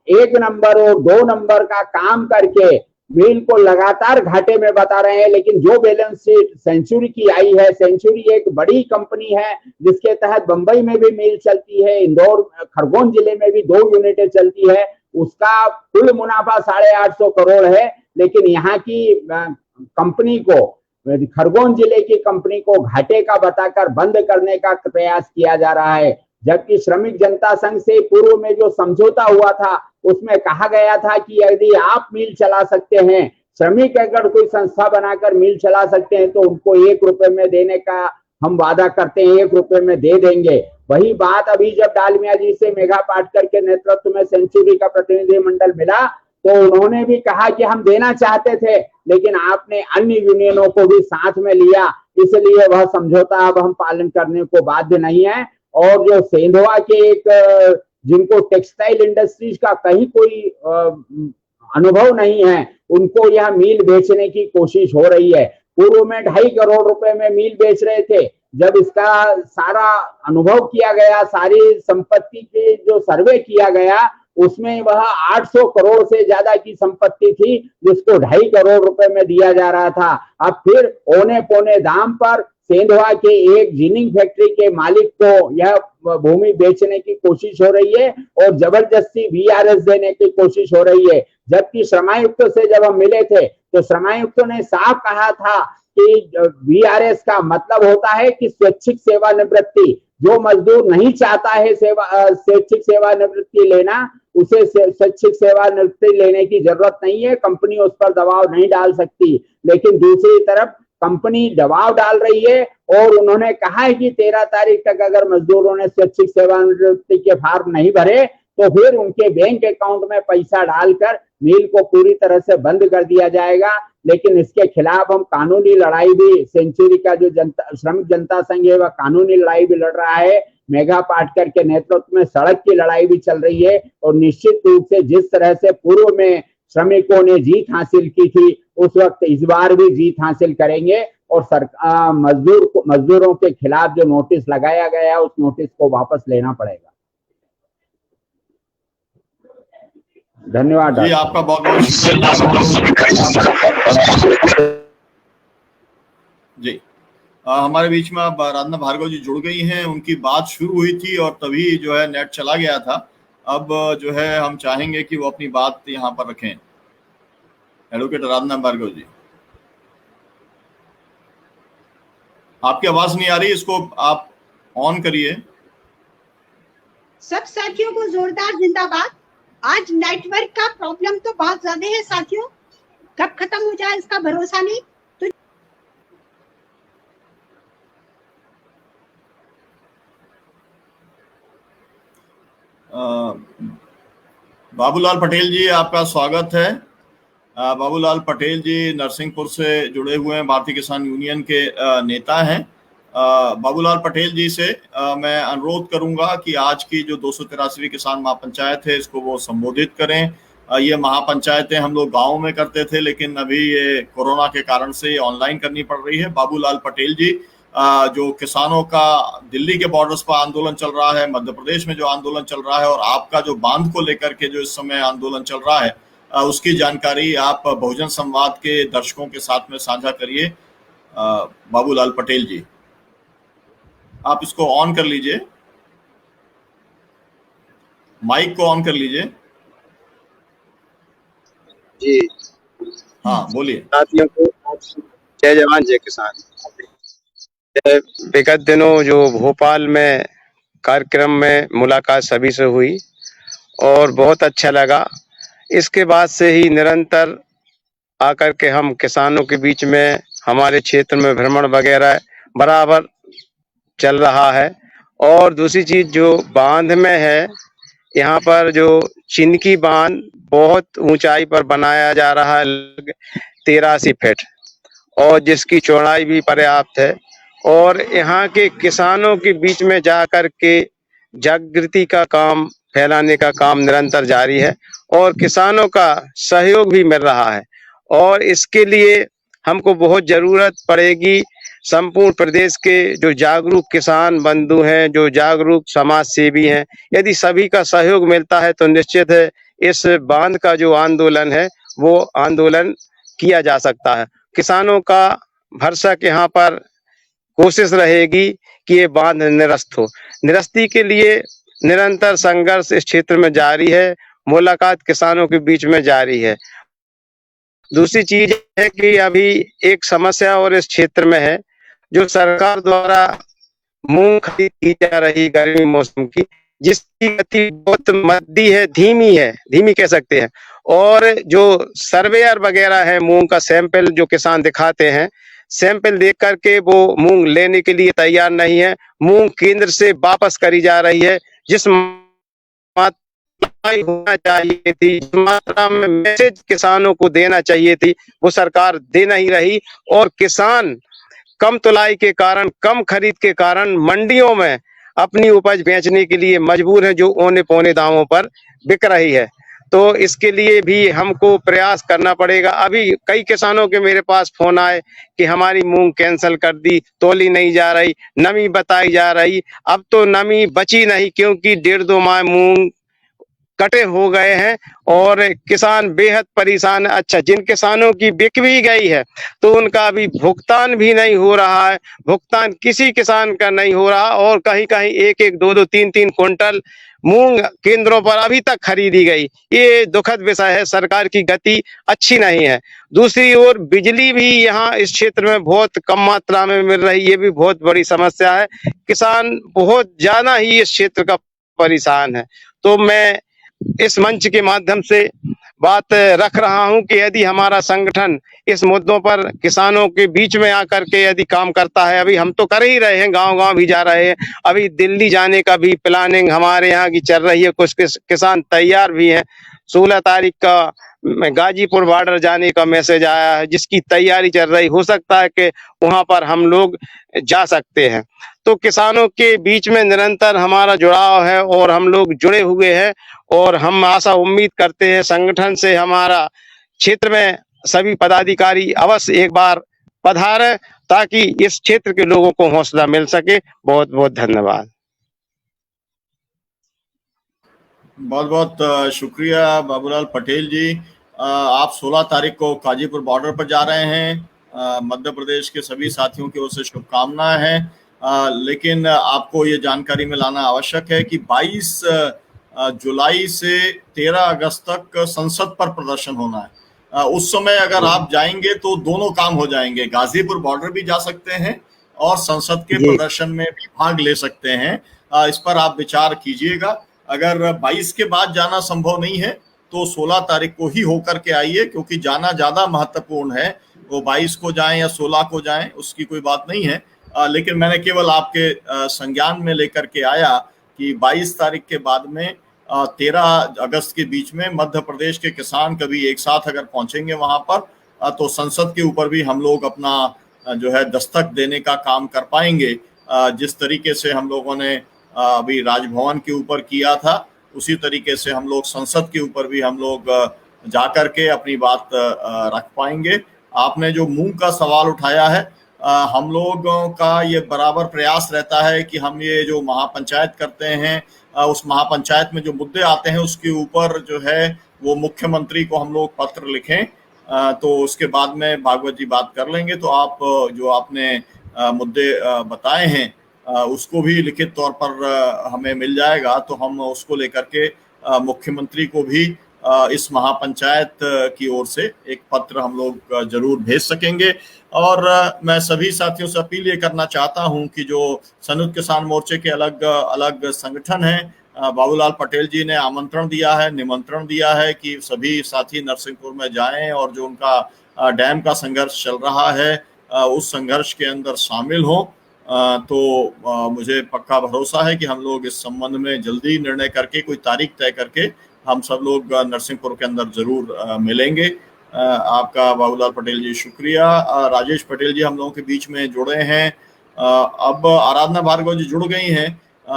एक नंबर और 2 नंबर का काम करके मिल को लगातार घाटे में बता रहे हैं। लेकिन जो बैलेंस शीट सेंचुरी की आई है, सेंचुरी एक बड़ी कंपनी है जिसके तहत बंबई में भी मिल चलती है, इंदौर खरगोन जिले में भी 2 यूनिटें चलती है, उसका कुल मुनाफा 850 करोड़ है। लेकिन यहाँ की कंपनी को, खरगोन जिले की कंपनी को घाटे का बताकर बंद करने का प्रयास किया जा रहा है। जबकि श्रमिक जनता संघ से पूर्व में जो समझौता हुआ था, उसमें कहा गया था कि यदि आप मिल चला सकते हैं, श्रमिक अगर कोई संस्था बनाकर मिल चला सकते हैं, तो उनको 1 रुपए में देने का हम वादा करते हैं, 1 रुपए में दे देंगे। वही बात अभी जब डालमिया जी से मेघा पाटकर के नेतृत्व में सेंचुरी का प्रतिनिधिमंडल मिला, तो उन्होंने भी कहा कि हम देना चाहते थे, लेकिन आपने अन्य यूनियनों को भी साथ में लिया, इसलिए वह समझौता अब हम पालन करने को बाध्य नहीं है। और जो सेंधवा के एक जिनको टेक्सटाइल इंडस्ट्रीज का कहीं कोई अनुभव नहीं है, उनको यह मिल बेचने की कोशिश हो रही है। पूर्व में 2.5 करोड़ रुपए में मिल बेच रहे थे। जब इसका सारा अनुभव किया गया, सारी संपत्ति के जो सर्वे किया गया, उसमें वह 800 करोड़ से ज्यादा की संपत्ति थी, जिसको 2.5 करोड़ रुपए में दिया जा रहा था। अब फिर औने पौने दाम पर सेंधवा के एक जिनिंग फैक्ट्री के मालिक को यह भूमि बेचने की कोशिश हो रही है और जबरदस्ती वीआरएस देने की कोशिश हो रही है। जबकि श्रमायुक्त से जब हम मिले थे, तो श्रमायुक्त ने साफ कहा था कि वीआरएस का मतलब होता है कि स्वैच्छिक सेवानिवृत्ति। जो मजदूर नहीं चाहता है स्वैच्छिक सेवानिवृत्ति लेना, उसे स्वैच्छिक सेवानिवृत्ति लेने की जरूरत नहीं है, कंपनी उस पर दबाव नहीं डाल सकती। लेकिन दूसरी तरफ कंपनी दबाव डाल रही है और उन्होंने कहा है कि 13 तारीख तक अगर मजदूरों ने स्वैच्छिक सेवानिवृत्ति के फॉर्म नहीं भरे, तो फिर उनके बैंक अकाउंट में पैसा डालकर मिल को पूरी तरह से बंद कर दिया जाएगा। लेकिन इसके खिलाफ हम कानूनी लड़ाई भी, सेंचुरी का जो श्रमिक जनता संघ है, वह कानूनी लड़ाई भी लड़ रहा है। मेघा पाटकर के नेतृत्व में सड़क की लड़ाई भी चल रही है। और निश्चित रूप से जिस तरह से पूर्व में श्रमिकों ने जीत हासिल की थी, उस वक्त इस बार भी जीत हासिल करेंगे और सरकार मजदूरों के खिलाफ जो नोटिस लगाया गया, उस नोटिस को वापस लेना पड़ेगा। धन्यवाद जी, आपका बहुत बहुत जी। हमारे बीच में अब आराधना भार्गव जी जुड़ गई हैं। उनकी बात शुरू हुई थी और तभी जो है नेट चला गया था। अब जो है हम चाहेंगे कि वो अपनी बात यहाँ पर रखें। एडवोकेट आराधना भार्गव जी, आपकी आवाज नहीं आ रही, इसको आप ऑन करिए। सब साथियों को जोरदार जिंदाबाद। आज नेटवर्क का प्रॉब्लम तो बहुत ज्यादा है साथियों, कब खत्म हो जाए इसका भरोसा नहीं। तो बाबूलाल पटेल जी, आपका स्वागत है। बाबूलाल पटेल जी नरसिंहपुर से जुड़े हुए हैं, भारतीय किसान यूनियन के नेता हैं। बाबूलाल पटेल जी से मैं अनुरोध करूंगा कि आज की जो 283वीं किसान महापंचायत है, इसको वो संबोधित करें। ये महापंचायतें हम लोग गाँव में करते थे, लेकिन अभी ये कोरोना के कारण से ऑनलाइन करनी पड़ रही है। बाबूलाल पटेल जी, जो किसानों का दिल्ली के बॉर्डर्स पर आंदोलन चल रहा है, मध्य प्रदेश में जो आंदोलन चल रहा है, और आपका जो बांध को लेकर के जो इस समय आंदोलन चल रहा है, उसकी जानकारी आप बहुजन संवाद के दर्शकों के साथ में साझा करिए। बाबूलाल पटेल जी, आप इसको ऑन कर लीजिए, माइक को ऑन कर लीजिए। जी हाँ, बोलिए। साथियों को जय जवान जय किसान। विगत दिनों जो भोपाल में कार्यक्रम में मुलाकात सभी से हुई और बहुत अच्छा लगा। इसके बाद से ही निरंतर आकर के हम किसानों के बीच में हमारे क्षेत्र में भ्रमण वगैरह बराबर चल रहा है। और दूसरी चीज जो बांध में है, यहाँ पर जो चिनकी बांध बहुत ऊंचाई पर बनाया जा रहा है, 83 फीट, और जिसकी चौड़ाई भी पर्याप्त है। और यहाँ के किसानों के बीच में जाकर के जागृति का काम, फैलाने का काम निरंतर जारी है और किसानों का सहयोग भी मिल रहा है। और इसके लिए हमको बहुत जरूरत पड़ेगी संपूर्ण प्रदेश के जो जागरूक किसान बंधु हैं, जो जागरूक समाज सेवी हैं, यदि सभी का सहयोग मिलता है तो निश्चित है इस बांध का जो आंदोलन है वो आंदोलन किया जा सकता है। किसानों का भरसक यहाँ पर कोशिश रहेगी कि ये बांध निरस्त हो। निरस्ती के लिए निरंतर संघर्ष इस क्षेत्र में जारी है, मुलाकात किसानों के बीच में जारी है। दूसरी चीज है कि अभी एक समस्या और इस क्षेत्र में है, जो सरकार द्वारा मूंग खरीद की जा रही गर्मी मौसम की, जिसकी गति बहुत मंदी है, धीमी कह सकते हैं। और जो सर्वेयर वगैरह है, मूंग का सैंपल जो किसान दिखाते हैं, सैंपल देख करके वो मूंग लेने के लिए तैयार नहीं है। मूंग केंद्र से वापस करी जा रही है। जिस होना चाहिए थी, जिस मात्रा में मैसेज किसानों को देना चाहिए थी, वो सरकार दे नहीं रही। और किसान कम तुलाई के कारण, कम खरीद के कारण मंडियों में अपनी उपज बेचने के लिए मजबूर है, जो औने पौने दामों पर बिक रही है। तो इसके लिए भी हमको प्रयास करना पड़ेगा। अभी कई किसानों के मेरे पास फोन आए कि हमारी मूंग कैंसिल कर दी, तोली नहीं जा रही, नमी बताई जा रही। अब तो नमी बची नहीं, क्योंकि 1.5-2 माह मूंग कटे हो गए हैं और किसान बेहद परेशान है। अच्छा, जिन किसानों की बिक भी गई है तो उनका अभी भुगतान भी नहीं हो रहा है, भुगतान किसी किसान का नहीं हो रहा। और कहीं कहीं 1-1, 2-2, 3-3 क्विंटल मूंग केंद्रों पर अभी तक खरीदी गई। ये दुखद विषय है, सरकार की गति अच्छी नहीं है। दूसरी ओर बिजली भी यहाँ इस क्षेत्र में बहुत कम मात्रा में मिल रही, ये भी बहुत बड़ी समस्या है। किसान बहुत ज्यादा ही इस क्षेत्र का परेशान है। तो मैं इस मंच के माध्यम से बात रख रहा हूं कि यदि हमारा संगठन इस मुद्दों पर किसानों के बीच में आकर के यदि काम करता है, अभी हम तो कर ही रहे हैं, गांव-गांव भी जा रहे हैं, अभी दिल्ली जाने का भी प्लानिंग हमारे यहाँ की चल रही है, कुछ किसान तैयार भी हैं। 16 तारीख का गाजीपुर बॉर्डर जाने का मैसेज आया है, जिसकी तैयारी चल रही। हो सकता है कि वहां पर हम लोग जा सकते हैं। तो किसानों के बीच में निरंतर हमारा जुड़ाव है और हम लोग जुड़े हुए हैं और हम आशा उम्मीद करते हैं संगठन से हमारा क्षेत्र में सभी पदाधिकारी अवश्य एक बार पधारें, ताकि इस क्षेत्र के लोगों को हौसला मिल सके। बहुत बहुत धन्यवाद। बहुत बहुत शुक्रिया बाबूलाल पटेल जी। आप 16 तारीख को गाजीपुर बॉर्डर पर जा रहे हैं। मध्य प्रदेश के सभी साथियों की ओर से शुभकामनाएं हैं। लेकिन आपको ये जानकारी में लाना आवश्यक है कि 22 जुलाई से 13 अगस्त तक संसद पर प्रदर्शन होना है। उस समय अगर आप जाएंगे तो दोनों काम हो जाएंगे, गाजीपुर बॉर्डर भी जा सकते हैं और संसद के प्रदर्शन में भी भाग ले सकते हैं। इस पर आप विचार कीजिएगा। अगर 22 के बाद जाना संभव नहीं है तो 16 तारीख को ही होकर के आइए, क्योंकि जाना ज्यादा महत्वपूर्ण है। वो 22 को जाएं या 16 को जाएं उसकी कोई बात नहीं है। लेकिन मैंने केवल आपके संज्ञान में लेकर के आया कि 22 तारीख के बाद में 13 अगस्त के बीच में मध्य प्रदेश के किसान कभी एक साथ अगर पहुंचेंगे वहां पर तो संसद के ऊपर भी हम लोग अपना जो है दस्तक देने का काम कर पाएंगे। जिस तरीके से हम लोगों ने अभी राजभवन के ऊपर किया था, उसी तरीके से हम लोग संसद के ऊपर भी हम लोग जाकर के अपनी बात रख पाएंगे। आपने जो मूंग का सवाल उठाया है, हम लोगों का ये बराबर प्रयास रहता है कि हम ये जो महापंचायत करते हैं, उस महापंचायत में जो मुद्दे आते हैं उसके ऊपर जो है वो मुख्यमंत्री को हम लोग पत्र लिखें। तो उसके बाद में भागवत जी बात कर लेंगे। तो आप जो आपने मुद्दे बताए हैं उसको भी लिखित तौर पर हमें मिल जाएगा, तो हम उसको लेकर के मुख्यमंत्री को भी इस महापंचायत की ओर से एक पत्र हम लोग जरूर भेज सकेंगे। और मैं सभी साथियों से अपील ये करना चाहता हूं कि जो संयुक्त किसान मोर्चे के अलग अलग संगठन हैं, बाबूलाल पटेल जी ने आमंत्रण दिया है, निमंत्रण दिया है कि सभी साथी नरसिंहपुर में जाएं और जो उनका डैम का संघर्ष चल रहा है उस संघर्ष के अंदर शामिल हों। तो मुझे पक्का भरोसा है कि हम लोग इस संबंध में जल्दी निर्णय करके कोई तारीख तय करके हम सब लोग नरसिंहपुर के अंदर जरूर मिलेंगे। आपका बाबूलाल पटेल जी शुक्रिया। राजेश पटेल जी हम लोगों के बीच में जुड़े हैं। अब आराधना भार्गव जी जुड़ गई हैं।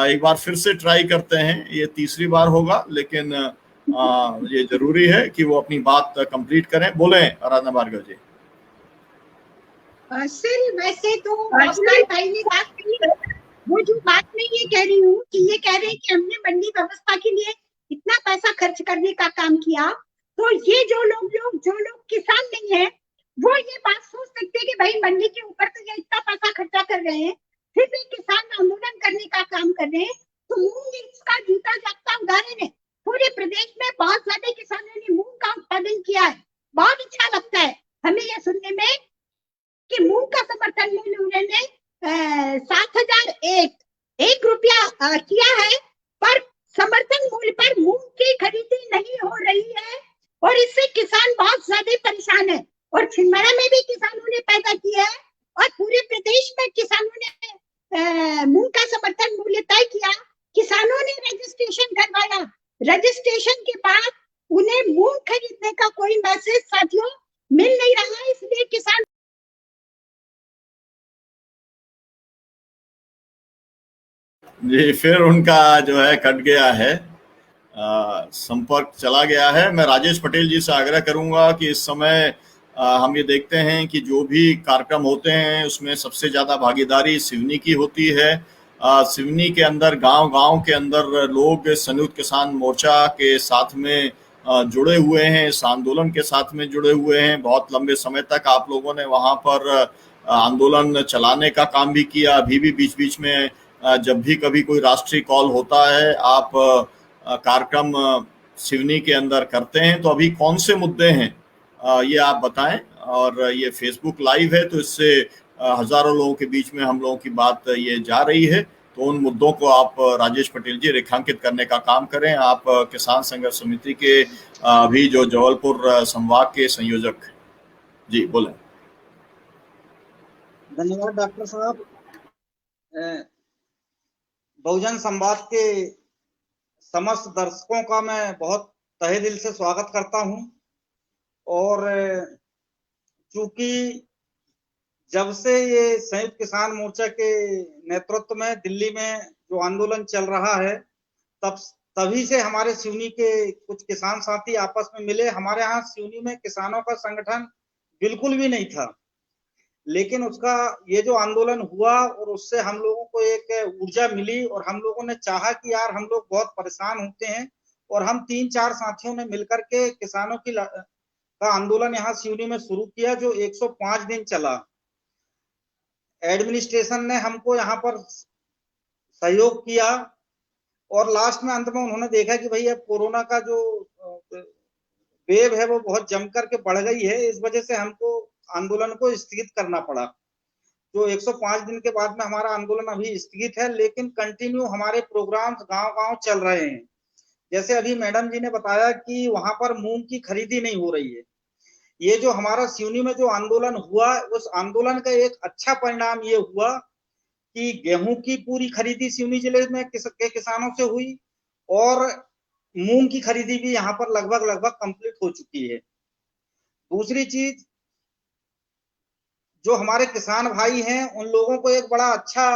एक बार फिर से ट्राई करते हैं, ये तीसरी बार होगा, लेकिन ये जरूरी है कि वो अपनी बात कंप्लीट करें। बोले आराधना भार्गव जी। सर वैसे तो बाबूलाल भाई ने बात कही, वो जो बात मैं ये कह रही हूँ कि ये कह रहे हैं कि हमने मंडी व्यवस्था के लिए इतना पैसा खर्च करने का काम किया, तो ये जो लोग किसान नहीं है वो ये बात सोच सकते हैं कि भाई मंडी के ऊपर तो ये इतना पैसा खर्चा कर रहे हैं, फिर भी किसान आंदोलन करने का काम कर रहे हैं। तो मूंग इसका जीता जागता उदाहरण है। पूरे प्रदेश में बहुत ज्यादा किसानों ने मूंग का उत्पादन किया है। बहुत अच्छा लगता है हमें यह सुनने में कि मूंग का समर्थन मूल्य उन्होंने 7,001 रुपया किया है, पर समर्थन मूल्य पर मूंग की खरीदी नहीं हो रही है और इससे किसान बहुत ज्यादा परेशान है। और छिंदवाड़ा में भी किसानों ने पैदा किया है और पूरे प्रदेश में किसानों ने मूंग का समर्थन मूल्य तय किया। किसानों ने रजिस्ट्रेशन करवाया, रजिस्ट्रेशन के बाद उन्हें मूंग खरीदने का कोई मैसेज साथियों मिल नहीं रहा है, इसलिए किसान जी फिर उनका जो है कट गया है, संपर्क चला गया है। मैं राजेश पटेल जी से आग्रह करूंगा कि इस समय हम ये देखते हैं कि जो भी कार्यक्रम होते हैं उसमें सबसे ज्यादा भागीदारी सिवनी की होती है। सिवनी के अंदर गांव के अंदर लोग संयुक्त किसान मोर्चा के साथ में जुड़े हुए हैं, इस आंदोलन के साथ में जुड़े हुए हैं। बहुत लंबे समय तक आप लोगों ने वहां पर आंदोलन चलाने का काम भी किया। अभी भी बीच बीच में जब भी कभी कोई राष्ट्रीय कॉल होता है आप कार्यक्रम सिवनी के अंदर करते हैं। तो अभी कौन से मुद्दे हैं ये आप बताएं। और ये फेसबुक लाइव है तो इससे हजारों लोगों के बीच में हम लोगों की बात ये जा रही है, तो उन मुद्दों को आप राजेश पटेल जी रेखांकित करने का काम करें। आप किसान संघर्ष समिति के अभी जो जबलपुर संभाग के संयोजक जी बोले। धन्यवाद डॉक्टर साहब। बहुजन संवाद के समस्त दर्शकों का मैं बहुत तहे दिल से स्वागत करता हूं। और चूंकि जब से ये संयुक्त किसान मोर्चा के नेतृत्व में दिल्ली में जो आंदोलन चल रहा है तभी से हमारे सिवनी के कुछ किसान साथी आपस में मिले। हमारे यहाँ सिवनी में किसानों का संगठन बिल्कुल भी नहीं था, लेकिन उसका ये जो आंदोलन हुआ और उससे हम लोगों को एक ऊर्जा मिली और हम लोगों ने चाहा कि यार हम लोग बहुत परेशान होते हैं और हम 3-4 साथियों ने मिलकर के किसानों का आंदोलन यहाँ सिवनी में शुरू किया जो 105 दिन चला। एडमिनिस्ट्रेशन ने हमको यहाँ पर सहयोग किया और लास्ट में अंत में उन्होंने देखा कि भाई अब कोरोना का जो वेव है वो बहुत जमकर के बढ़ गई है, इस वजह से हमको आंदोलन को स्थगित करना पड़ा। जो 105 दिन के बाद में हमारा आंदोलन अभी स्थगित है, लेकिन कंटिन्यू हमारे प्रोग्राम्स गांव-गांव चल रहे हैं। जैसे अभी मैडम जी ने बताया कि वहां पर मूंग की खरीदी नहीं हो रही है। ये जो हमारा सिवनी में जो आंदोलन हुआ उस आंदोलन का एक अच्छा परिणाम ये हुआ कि गेहूं की पूरी खरीदी सिवनी जिले में के किसानों से हुई और मूंग की खरीदी भी यहाँ पर लगभग कंप्लीट हो चुकी है। दूसरी चीज जो हमारे किसान भाई हैं उन लोगों को एक बड़ा अच्छा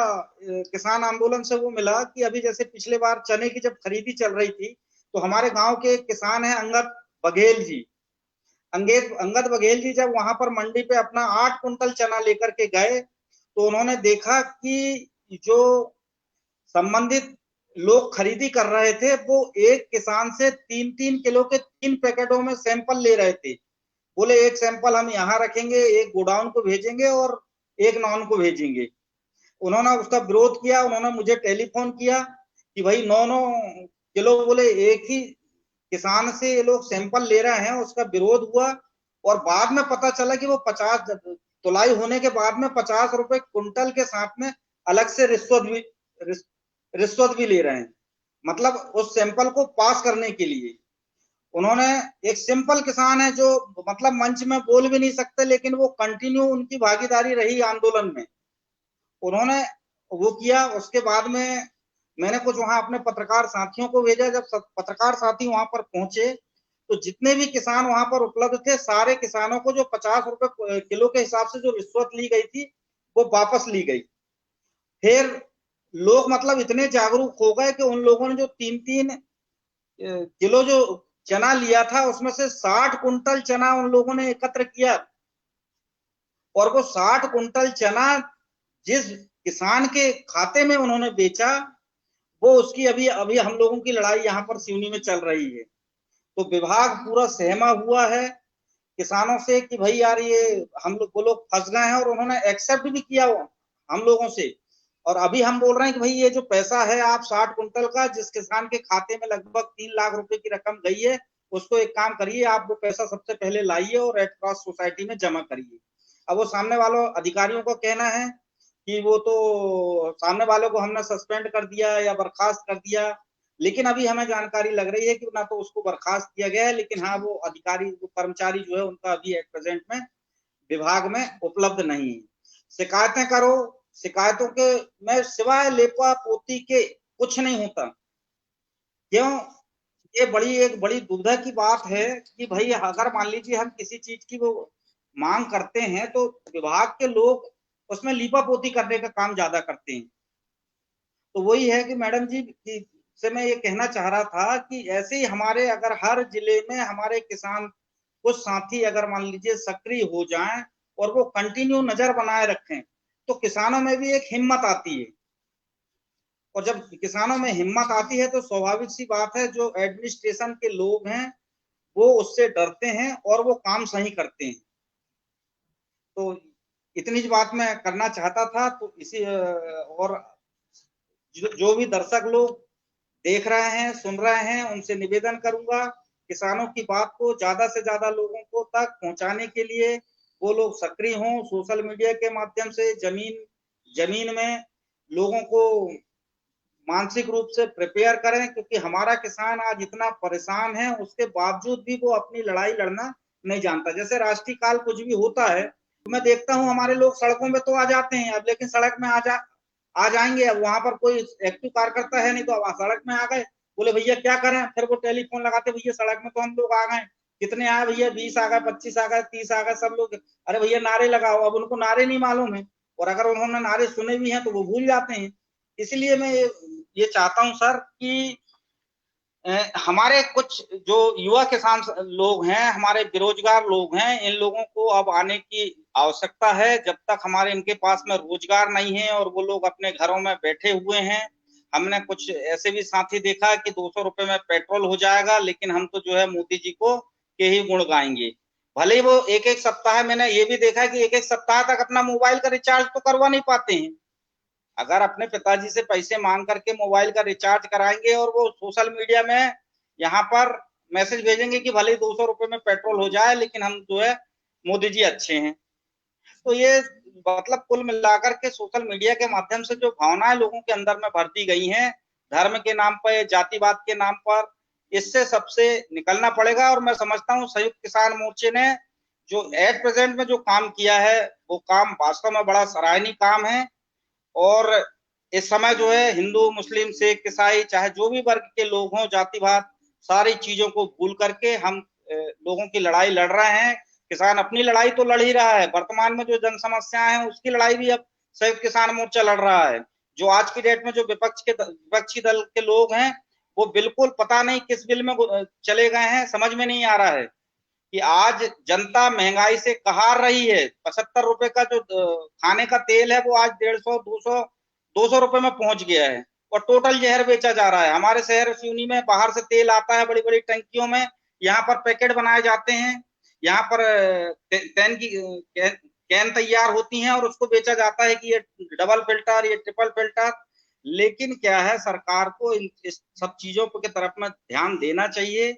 किसान आंदोलन से वो मिला कि अभी जैसे पिछले बार चने की जब खरीदी चल रही थी तो हमारे गांव के एक किसान हैं अंगद बघेल जी। अंगद बघेल जी जब वहां पर मंडी पे अपना 8 कुंटल चना लेकर के गए तो उन्होंने देखा कि जो संबंधित लोग खरीदी कर रहे थे वो एक किसान से 3-3 किलो के 3 पैकेटों में सैंपल ले रहे थे। बोले एक सैंपल हम यहाँ रखेंगे, एक गोडाउन को भेजेंगे और एक नॉन को भेजेंगे। उन्होंने उसका विरोध किया। उन्होंने मुझे टेलीफोन किया कि भाई 9-9 किलो बोले एक ही किसान से ये लोग सैंपल ले रहे हैं, उसका विरोध हुआ और बाद में पता चला कि वो 50 तुलाई होने के बाद में 50 रुपए कुंटल के साथ में अलग से रिश्वत भी ले रहे हैं। मतलब उस सैंपल को पास करने के लिए उन्होंने, एक सिंपल किसान है जो मतलब मंच में बोल भी नहीं सकते, लेकिन वो कंटिन्यू उनकी भागीदारी रही आंदोलन में, उन्होंने वो किया। उसके बाद में मैंने कुछ वहां अपने पत्रकार साथियों को भेजा। जब पत्रकार साथी वहां पर पहुंचे तो जितने भी किसान वहां पर उपलब्ध थे, सारे किसानों को जो 50 रुपए किलो के हिसाब से जो रिश्वत ली गई थी वो वापस ली गई। फिर लोग मतलब इतने जागरूक हो गए कि उन लोगों ने जो 3-3 किलो जो चना लिया था उसमें से 60 कुंटल चना उन लोगों ने एकत्र किया, और वो 60 कुंटल चना जिस किसान के खाते में उन्होंने बेचा, वो उसकी अभी अभी हम लोगों की लड़ाई यहाँ पर सिवनी में चल रही है। तो विभाग पूरा सहमा हुआ है किसानों से कि भाई यार ये हम लोग, वो लोग फंस गए हैं, और उन्होंने एक्सेप्ट भी किया हम लोगों से। और अभी हम बोल रहे हैं कि भाई ये जो पैसा है आप 60 कुंटल का, जिस किसान के खाते में लगभग 3 लाख रुपए की रकम गई है, उसको एक काम करिए, आप वो पैसा सबसे पहले लाइए और रेड क्रॉस सोसाइटी में जमा करिए। अब वो सामने वालों अधिकारियों का कहना है कि वो तो सामने वालों को हमने सस्पेंड कर दिया या बर्खास्त कर दिया, लेकिन अभी हमें जानकारी लग रही है कि ना तो उसको बर्खास्त किया गया है, लेकिन हाँ वो अधिकारी, वो कर्मचारी जो है उनका अभी एट प्रेजेंट में विभाग में उपलब्ध नहीं है। शिकायतें करो, शिकायतों के में सिवाय लेपा पोती के कुछ नहीं होता। क्यों? ये एक बड़ी दुविधा की बात है कि भाई अगर मान लीजिए हम किसी चीज की वो मांग करते हैं तो विभाग के लोग उसमें लीपा पोती करने का काम ज्यादा करते हैं। तो वही है कि मैडम जी से मैं ये कहना चाह रहा था कि ऐसे ही हमारे अगर हर जिले में हमारे किसान कुछ साथी अगर मान लीजिए सक्रिय हो जाएं और वो कंटिन्यू नजर बनाए रखें, तो किसानों में भी एक हिम्मत आती है। और जब किसानों में हिम्मत आती है तो स्वाभाविक सी बात है, जो एडमिनिस्ट्रेशन के लोग हैं वो उससे डरते हैं और वो काम सही करते हैं। तो इतनी बात मैं करना चाहता था। तो इसी और जो भी दर्शक लोग देख रहे हैं, सुन रहे हैं, उनसे निवेदन करूंगा किसानों की बात को ज्यादा से ज्यादा लोगों को तक पहुंचाने के लिए वो लोग सक्रिय हों, सोशल मीडिया के माध्यम से जमीन में लोगों को मानसिक रूप से प्रिपेयर करें, क्योंकि हमारा किसान आज इतना परेशान है, उसके बावजूद भी वो अपनी लड़ाई लड़ना नहीं जानता। जैसे राष्ट्रीय काल कुछ भी होता है तो मैं देखता हूँ हमारे लोग सड़कों में तो आ जाते हैं अब, लेकिन सड़क में आ जाएंगे, अब वहां पर कोई एक्टिव कार्यकर्ता है नहीं, तो अब सड़क में आ गए, बोले भैया क्या करें, फिर वो टेलीफोन लगाते, भैया सड़क में तो हम लोग आ गए, कितने आए भैया, 20 आ गए, 25 आ गए, 30 आ गए, सब लोग, अरे भैया नारे लगाओ। अब उनको नारे नहीं मालूम है, और अगर उन्होंने नारे सुने भी हैं तो वो भूल जाते हैं। इसलिए मैं ये चाहता हूं सर कि हमारे कुछ जो युवा किसान लोग हैं, हमारे बेरोजगार लोग हैं, इन लोगों को अब आने की आवश्यकता है। जब तक हमारे इनके पास में रोजगार नहीं है और वो लोग अपने घरों में बैठे हुए हैं, हमने कुछ ऐसे भी साथी देखा कि 200 रुपए में पेट्रोल हो जाएगा, लेकिन हम तो जो है मोदी जी को के ही गुण गाएंगे। भले ही वो एक सप्ताह, मैंने ये भी देखा कि एक सप्ताह तक अपना मोबाइल का रिचार्ज तो करवा नहीं पाते हैं। अगर अपने पिताजी से पैसे मांग करके मोबाइल का रिचार्ज कराएंगे और वो सोशल मीडिया में यहाँ पर मैसेज भेजेंगे कि भले 200 रुपए में पेट्रोल हो जाए, लेकिन हम जो है मोदी जी अच्छे हैं। तो ये मतलब कुल मिलाकर के सोशल मीडिया के माध्यम से जो भावनाएं लोगों के अंदर में भर दी गई हैं, धर्म के नाम पर, जातिवाद के नाम पर, इससे सबसे निकलना पड़ेगा। और मैं समझता हूँ संयुक्त किसान मोर्चे ने जो एट प्रेजेंट में जो काम किया है, वो काम वास्तव में बड़ा सराहनीय काम है। और इस समय जो है हिंदू, मुस्लिम, सिख, ईसाई, चाहे जो भी वर्ग के लोग हों, जातिवाद, सारी चीजों को भूल करके हम लोगों की लड़ाई लड़ रहे हैं। किसान अपनी लड़ाई तो लड़ ही रहा है, वर्तमान में जो जन समस्याएं हैं उसकी लड़ाई भी अब संयुक्त किसान मोर्चा लड़ रहा है। जो आज की डेट में जो विपक्षी दल के लोग हैं, वो बिल्कुल पता नहीं किस बिल में चले गए हैं, समझ में नहीं आ रहा है कि आज जनता महंगाई से कहार रही है। 75 रुपए का जो खाने का तेल है वो आज 150, 200 रुपए में पहुंच गया है, और टोटल जहर बेचा जा रहा है। हमारे शहर सिवनी में बाहर से तेल आता है बड़ी बड़ी टंकियों में, यहाँ पर पैकेट बनाए जाते हैं, यहाँ पर कैन तैयार होती हैं और उसको बेचा जाता है कि ये डबल फिल्टर, ये ट्रिपल फिल्टर। लेकिन क्या है, सरकार को इस सब चीजों की तरफ में ध्यान देना चाहिए।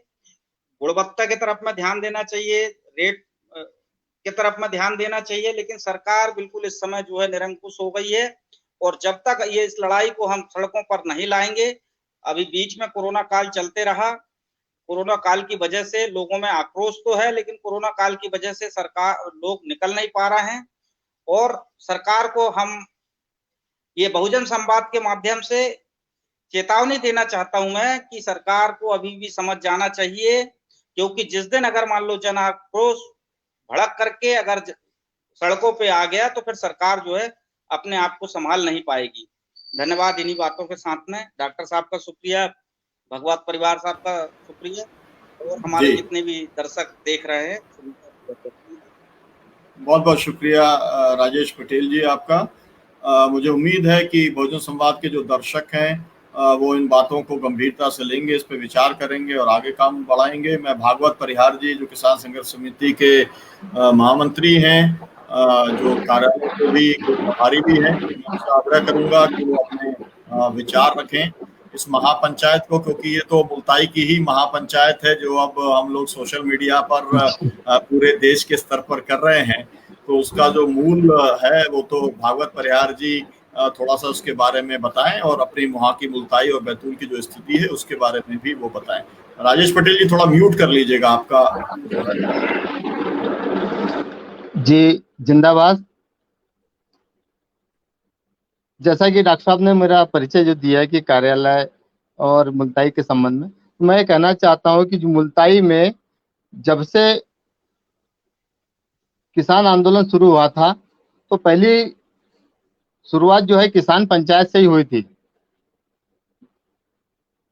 गुणवत्ता की तरफ में ध्यान देना चाहिए, रेट की तरफ में ध्यान देना चाहिए, लेकिन सरकार बिल्कुल इस समय जो है निरंकुश हो गई है। और जब तक ये इस लड़ाई को हम सड़कों पर नहीं लाएंगे, अभी बीच में कोरोना काल चलते रहा, कोरोना काल की वजह से लोगों में आक्रोश तो है, लेकिन कोरोना काल की वजह से सरकार लोग निकल नहीं पा रहे हैं। और सरकार को हम ये बहुजन संवाद के माध्यम से चेतावनी देना चाहता हूं मैं कि सरकार को अभी भी समझ जाना चाहिए, क्योंकि जिस दिन अगर मान लो जन आक्रोश भड़क करके अगर सड़कों पे आ गया तो फिर सरकार जो है अपने आप को संभाल नहीं पाएगी। धन्यवाद। इन्हीं बातों के साथ में डॉक्टर साहब का शुक्रिया, भगवत परिवार साहब का शुक्रिया, और हमारे जितने भी दर्शक देख रहे हैं बहुत बहुत शुक्रिया राजेश पटेल जी आपका। मुझे उम्मीद है कि बहुजन संवाद के जो दर्शक हैं वो इन बातों को गंभीरता से लेंगे, इस पर विचार करेंगे और आगे काम बढ़ाएंगे। मैं भागवत परिहार जी जो किसान संघर्ष समिति के महामंत्री हैं, जो कार्यालय के भी प्रभारी भी हैं, उनसे आग्रह करूंगा कि वो अपने विचार रखें इस महापंचायत को, क्योंकि ये तो मुल्ताई की ही महापंचायत है जो अब हम लोग सोशल मीडिया पर पूरे देश के स्तर पर कर रहे हैं। तो उसका जो मूल है वो तो भागवत परिहार जी थोड़ा सा उसके बारे में बताएं और अपनी वहाँ की मुल्ताई और बैतूल की जो स्थिति है उसके बारे में भी वो बताएं। राजेश पटेल जी थोड़ा म्यूट कर लीजिएगा आपका। जी जिंदाबाद। जैसा कि डॉक्टर साहब ने मेरा परिचय जो दिया है कि कार्यालय और मुल्ताई के संबंध में, मैं ये कहना चाहता हूं कि जो मुल्ताई में जब से किसान आंदोलन शुरू हुआ था तो पहली शुरुआत जो है किसान पंचायत से ही हुई थी।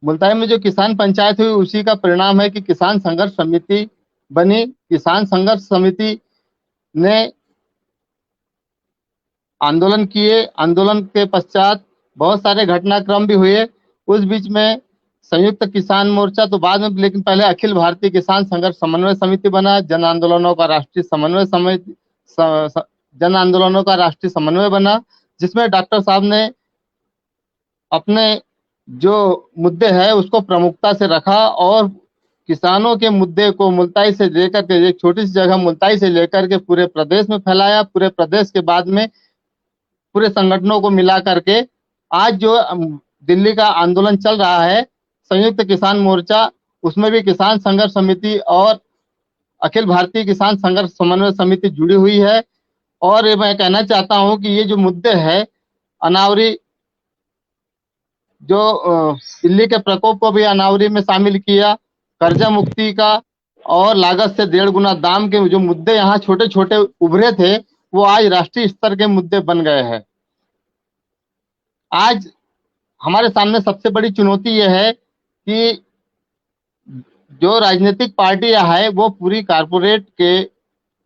मुल्ताई में जो किसान पंचायत हुई उसी का परिणाम है कि किसान संघर्ष समिति बनी। किसान संघर्ष समिति ने आंदोलन किए, आंदोलन के पश्चात बहुत सारे घटनाक्रम भी हुए। उस बीच में संयुक्त किसान मोर्चा तो बाद में, लेकिन पहले अखिल भारतीय किसान संघर्ष समन्वय समिति बना, जन आंदोलनों का राष्ट्रीय समन्वय समिति, जन आंदोलनों का राष्ट्रीय समन्वय बना, जिसमें डॉक्टर साहब ने अपने जो मुद्दे हैं उसको प्रमुखता से रखा और किसानों के मुद्दे को मुल्ताई से लेकर के, एक छोटी सी जगह मुल्ताई से लेकर के पूरे प्रदेश में फैलाया। पूरे प्रदेश के बाद में पूरे संगठनों को मिला करके आज जो दिल्ली का आंदोलन चल रहा है संयुक्त किसान मोर्चा, उसमें भी किसान संघर्ष समिति और अखिल भारतीय किसान संघर्ष समन्वय समिति जुड़ी हुई है। और ये मैं कहना चाहता हूं कि ये जो मुद्दे हैं अनावरी, जो दिल्ली के प्रकोप को भी अनावरी में शामिल किया, कर्जा मुक्ति का और लागत से 1.5 गुना दाम के जो मुद्दे यहाँ छोटे छोटे उभरे थे वो आज राष्ट्रीय स्तर के मुद्दे बन गए हैं। आज हमारे सामने सबसे बड़ी चुनौती यह है कि जो राजनीतिक पार्टियां है वो पूरी कारपोरेट के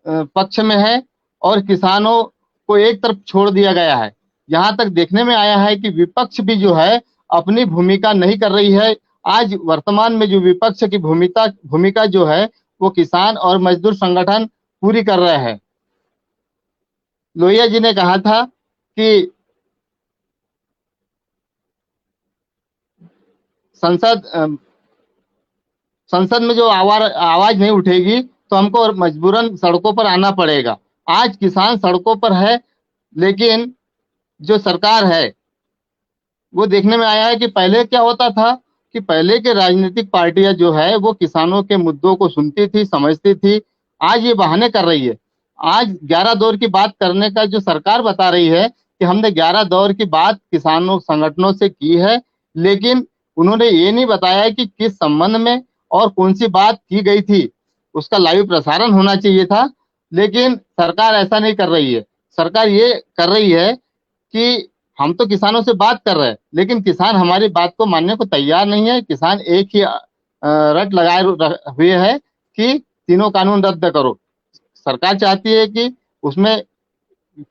पक्ष में है और किसानों को एक तरफ छोड़ दिया गया है। यहाँ तक देखने में आया है कि विपक्ष भी जो है अपनी भूमिका नहीं कर रही है। आज वर्तमान में जो विपक्ष की भूमिका जो है वो किसान और मजदूर संगठन पूरी कर रहे हैं। लोहिया जी ने कहा था कि संसद में जो आवाज नहीं उठेगी तो हमको मजबूरन सड़कों पर आना पड़ेगा। आज किसान सड़कों पर है, लेकिन जो सरकार है वो देखने में आया है कि पहले क्या होता था कि पहले के राजनीतिक पार्टियां जो है वो किसानों के मुद्दों को सुनती थी, समझती थी। आज ये बहाने कर रही है। आज 11 दौर की बात करने का जो सरकार बता रही है कि हमने 11 दौर की बात किसानों संगठनों से की है, लेकिन उन्होंने ये नहीं बताया कि किस संबंध में और कौन सी बात की गई थी। उसका लाइव प्रसारण होना चाहिए था, लेकिन सरकार ऐसा नहीं कर रही है। सरकार ये कर रही है कि हम तो किसानों से बात कर रहे हैं, लेकिन किसान हमारी बात को मानने को तैयार नहीं है। किसान एक ही रट लगाए हुए है कि तीनों कानून रद्द करो। सरकार चाहती है कि उसमें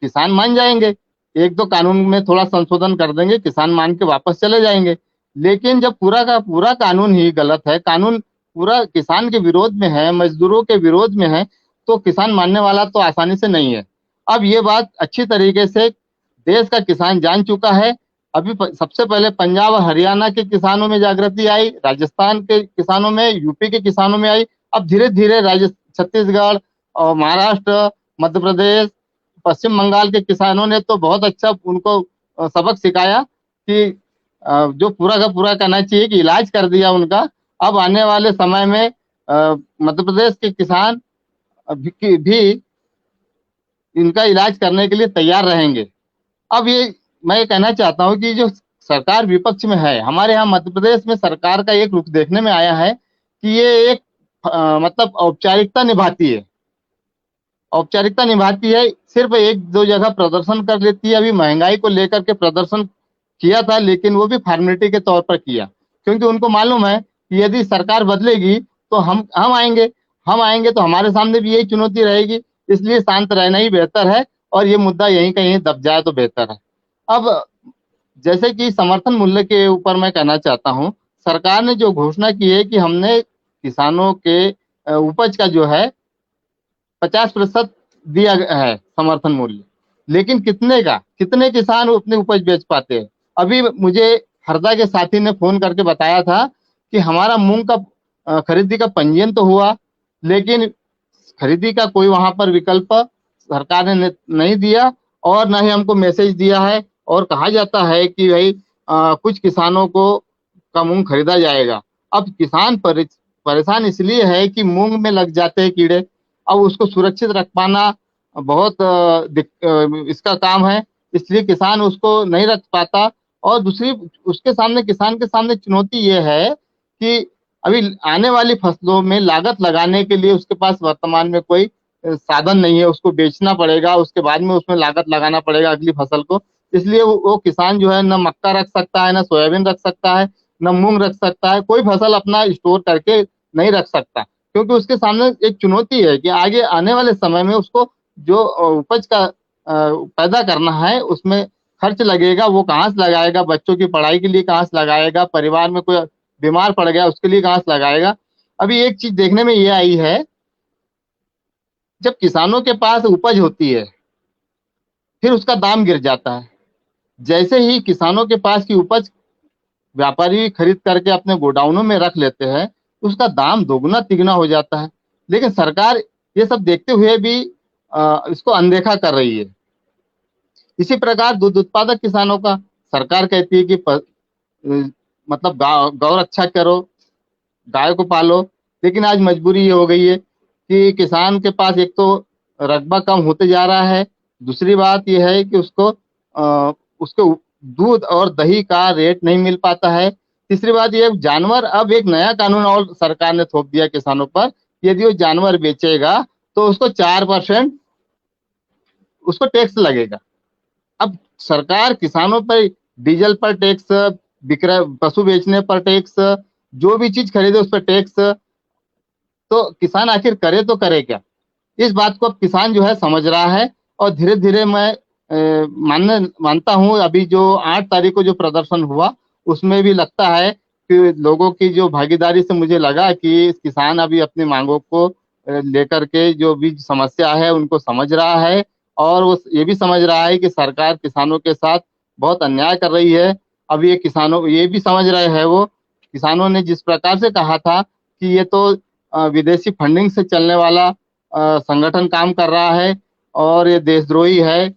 किसान मान जाएंगे, 1-2 कानून में थोड़ा संशोधन कर देंगे, किसान मान के वापस चले जाएंगे। लेकिन जब पूरा का पूरा कानून ही गलत है, कानून पूरा किसान के विरोध में है, मजदूरों के विरोध में है, तो किसान मानने वाला तो आसानी से नहीं है। अब ये बात अच्छी तरीके से देश का किसान जान चुका है। अभी सबसे पहले पंजाब और हरियाणा के किसानों में जागृति आई, राजस्थान के किसानों में, यूपी के किसानों में आई, अब धीरे धीरे राज्य छत्तीसगढ़ और महाराष्ट्र, मध्य प्रदेश, पश्चिम बंगाल के किसानों ने तो बहुत अच्छा उनको सबक सिखाया कि जो पूरा का पूरा करना चाहिए कि इलाज कर दिया उनका। अब आने वाले समय में मध्य प्रदेश के किसान भी इनका इलाज करने के लिए तैयार रहेंगे। अब ये मैं ये कहना चाहता हूँ कि जो सरकार विपक्ष में है, हमारे यहाँ मध्य प्रदेश में सरकार का एक रुख देखने में आया है कि ये एक मतलब औपचारिकता निभाती है, औपचारिकता निभाती है, सिर्फ एक दो जगह प्रदर्शन कर लेती है। अभी महंगाई को लेकर के प्रदर्शन किया था, लेकिन वो भी फॉर्मेलिटी के तौर पर किया, क्योंकि उनको मालूम है कि यदि सरकार बदलेगी तो हम आएंगे तो हमारे सामने भी यही चुनौती रहेगी, इसलिए शांत रहना ही बेहतर है और ये मुद्दा यहीं कहीं दब जाए तो बेहतर है। अब जैसे कि समर्थन मूल्य के ऊपर मैं कहना चाहता हूँ, सरकार ने जो घोषणा की है कि हमने किसानों के उपज का जो है 50% दिया है समर्थन मूल्य, लेकिन कितने किसान अपनी उपज बेच पाते हैं। अभी मुझे हरदा के साथी ने फोन करके बताया था कि हमारा मूंग का खरीदी का पंजीयन तो हुआ, लेकिन खरीदी का कोई वहां पर विकल्प सरकार ने नहीं दिया और न ही हमको मैसेज दिया है। और कहा जाता है कि भाई कुछ किसानों को का मूंग खरीदा जाएगा। अब किसान परेशान इसलिए है कि मूंग में लग जाते हैं कीड़े, अब उसको सुरक्षित रख पाना बहुत इसका काम है, इसलिए किसान उसको नहीं रख पाता। और दूसरी किसान के सामने चुनौती ये है कि अभी आने वाली फसलों में लागत लगाने के लिए उसके पास वर्तमान में कोई साधन नहीं है, उसको बेचना पड़ेगा, उसके बाद में उसमें लागत लगाना पड़ेगा अगली फसल को। इसलिए वो किसान जो है न मक्का रख सकता है, न सोयाबीन रख सकता है, न मूंग रख सकता है, कोई फसल अपना स्टोर करके नहीं रख सकता, क्योंकि उसके सामने एक चुनौती है कि आगे आने वाले समय में उसको जो उपज का पैदा करना है उसमें खर्च लगेगा, वो कहाँ से लगाएगा, बच्चों की पढ़ाई के लिए कहाँ से लगाएगा, परिवार में कोई बीमार पड़ गया उसके लिए कहाँ से लगाएगा। अभी एक चीज देखने में ये आई है, जब किसानों के पास उपज होती है फिर उसका दाम गिर जाता है। जैसे ही किसानों के पास की उपज व्यापारी खरीद करके अपने गोडाउनों में रख लेते हैं, उसका दाम दोगुना तिगुना हो जाता है। लेकिन सरकार ये सब देखते हुए भी इसको अनदेखा कर रही है। इसी प्रकार दूध उत्पादक किसानों का सरकार कहती है कि मतलब गौ रक्षा करो, गाय को पालो, लेकिन आज मजबूरी ये हो गई है कि किसान के पास एक तो रकबा कम होते जा रहा है, दूसरी बात यह है कि उसको दूध और दही का रेट नहीं मिल पाता है, तीसरी बात ये जानवर, अब एक नया कानून और सरकार ने थोप दिया किसानों पर, यदि वो जानवर बेचेगा तो उसको 4% उसको टैक्स लगेगा। अब सरकार किसानों पर डीजल पर टैक्स, विक्रय पशु बेचने पर टैक्स, जो भी चीज खरीदे उस पर टैक्स, तो किसान आखिर करे तो करे क्या। इस बात को अब किसान जो है समझ रहा है और धीरे धीरे मैं मानता हूं अभी जो 8 तारीख को जो प्रदर्शन हुआ उसमें भी लगता है कि लोगों की जो भागीदारी से मुझे लगा कि किसान अभी अपनी मांगों को लेकर के जो भी समस्या है उनको समझ रहा है और वो ये भी समझ रहा है कि सरकार किसानों के साथ बहुत अन्याय कर रही है। अब ये किसानों ये भी समझ रहे हैं, वो किसानों ने जिस प्रकार से कहा था कि ये तो विदेशी फंडिंग से चलने वाला संगठन काम कर रहा है और ये देशद्रोही है,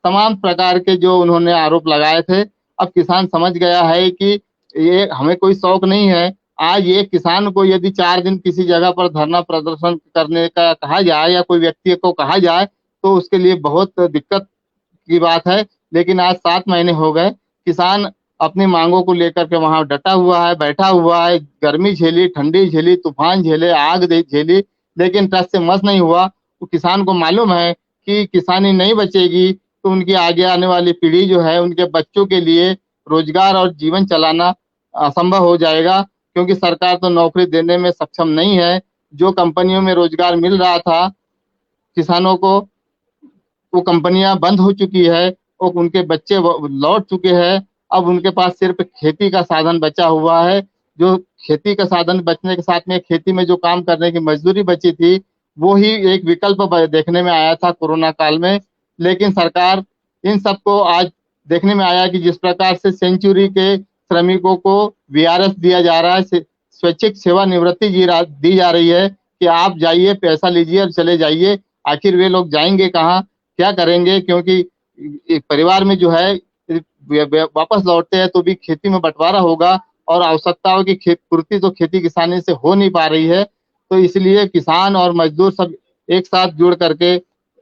तमाम प्रकार के जो उन्होंने आरोप लगाए थे, अब किसान समझ गया है कि ये हमें कोई शौक नहीं है। आज एक किसान को यदि 4 दिन किसी जगह पर धरना प्रदर्शन करने का कहा जाए या कोई व्यक्ति को कहा जाए तो उसके लिए बहुत दिक्कत की बात है, लेकिन आज 7 महीने हो गए, किसान अपनी मांगों को लेकर के वहां डटा हुआ है, बैठा हुआ है, गर्मी झेली, ठंडी झेली, तूफान झेले, आग झेली, लेकिन टस से मस नहीं हुआ। तो किसान को मालूम है कि किसानी नहीं बचेगी तो उनकी आगे आने वाली पीढ़ी जो है उनके बच्चों के लिए रोजगार और जीवन चलाना असंभव हो जाएगा, क्योंकि सरकार तो नौकरी देने में सक्षम नहीं है। जो कंपनियों में रोजगार मिल रहा था किसानों को, वो कंपनियां बंद हो चुकी है और उनके बच्चे लौट चुके हैं। अब उनके पास सिर्फ खेती का साधन बचा हुआ है। जो खेती का साधन बचने के साथ में खेती में जो काम करने की मजदूरी बची थी वो ही एक विकल्प देखने में आया था कोरोना काल में। लेकिन सरकार इन सबको आज देखने में आया कि जिस प्रकार से सेंचुरी के श्रमिकों को VRS दिया जा रहा है, स्वैच्छिक सेवा निवृत्ति दी जा रही है, कि आप जाइए, पैसा लीजिए और चले जाइए। आखिर वे लोग जाएंगे कहाँ, क्या करेंगे? क्योंकि एक परिवार में जो है वापस लौटते हैं तो भी खेती में बंटवारा होगा और आवश्यकताओं की पूर्ति तो खेती किसानी से हो नहीं पा रही है। तो इसलिए किसान और मजदूर सब एक साथ जुड़ करके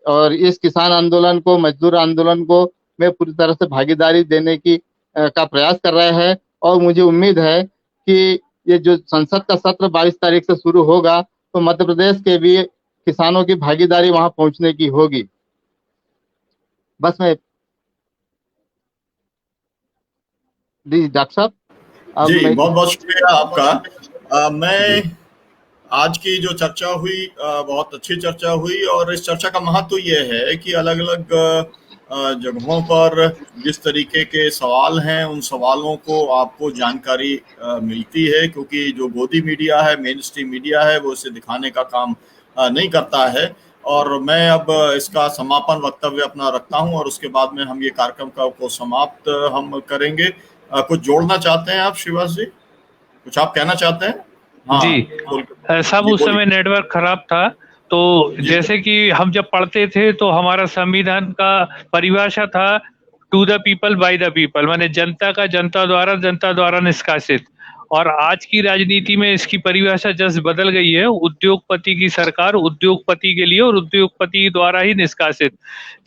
और इस किसान आंदोलन को, मजदूर आंदोलन को में पूरी तरह से भागीदारी देने की का प्रयास कर रहे हैं। और मुझे उम्मीद है कि ये जो संसद का सत्र 22 तारीख से शुरू होगा तो मध्य प्रदेश के भी किसानों की भागीदारी वहां पहुंचने की होगी। बस मैं जी डॉक्टर साहब, अब जी मैं बहुत बहुत शुक्रिया आपका। मैं आज की जो चर्चा हुई बहुत अच्छी चर्चा हुई और इस चर्चा का महत्व ये है कि अलग अलग जगहों पर जिस तरीके के सवाल हैं उन सवालों को आपको जानकारी मिलती है, क्योंकि जो गोदी मीडिया है, मेन स्ट्रीम मीडिया है, वो इसे दिखाने का काम नहीं करता है। और मैं अब इसका समापन वक्तव्य अपना रखता हूं और उसके बाद में हम ये कार्यक्रम को समाप्त हम करेंगे। कुछ जोड़ना चाहते हैं आप श्रीवास जी? कुछ आप कहना चाहते हैं? हाँ जी सब उस समय नेटवर्क खराब था। तो जैसे कि हम जब पढ़ते थे तो हमारा संविधान का परिभाषा था to the people by the people, माने जनता का जनता द्वारा निष्कासित। और आज की राजनीति में इसकी परिभाषा जस्ट बदल गई है, उद्योगपति की सरकार उद्योगपति के लिए और उद्योगपति द्वारा ही निष्कासित।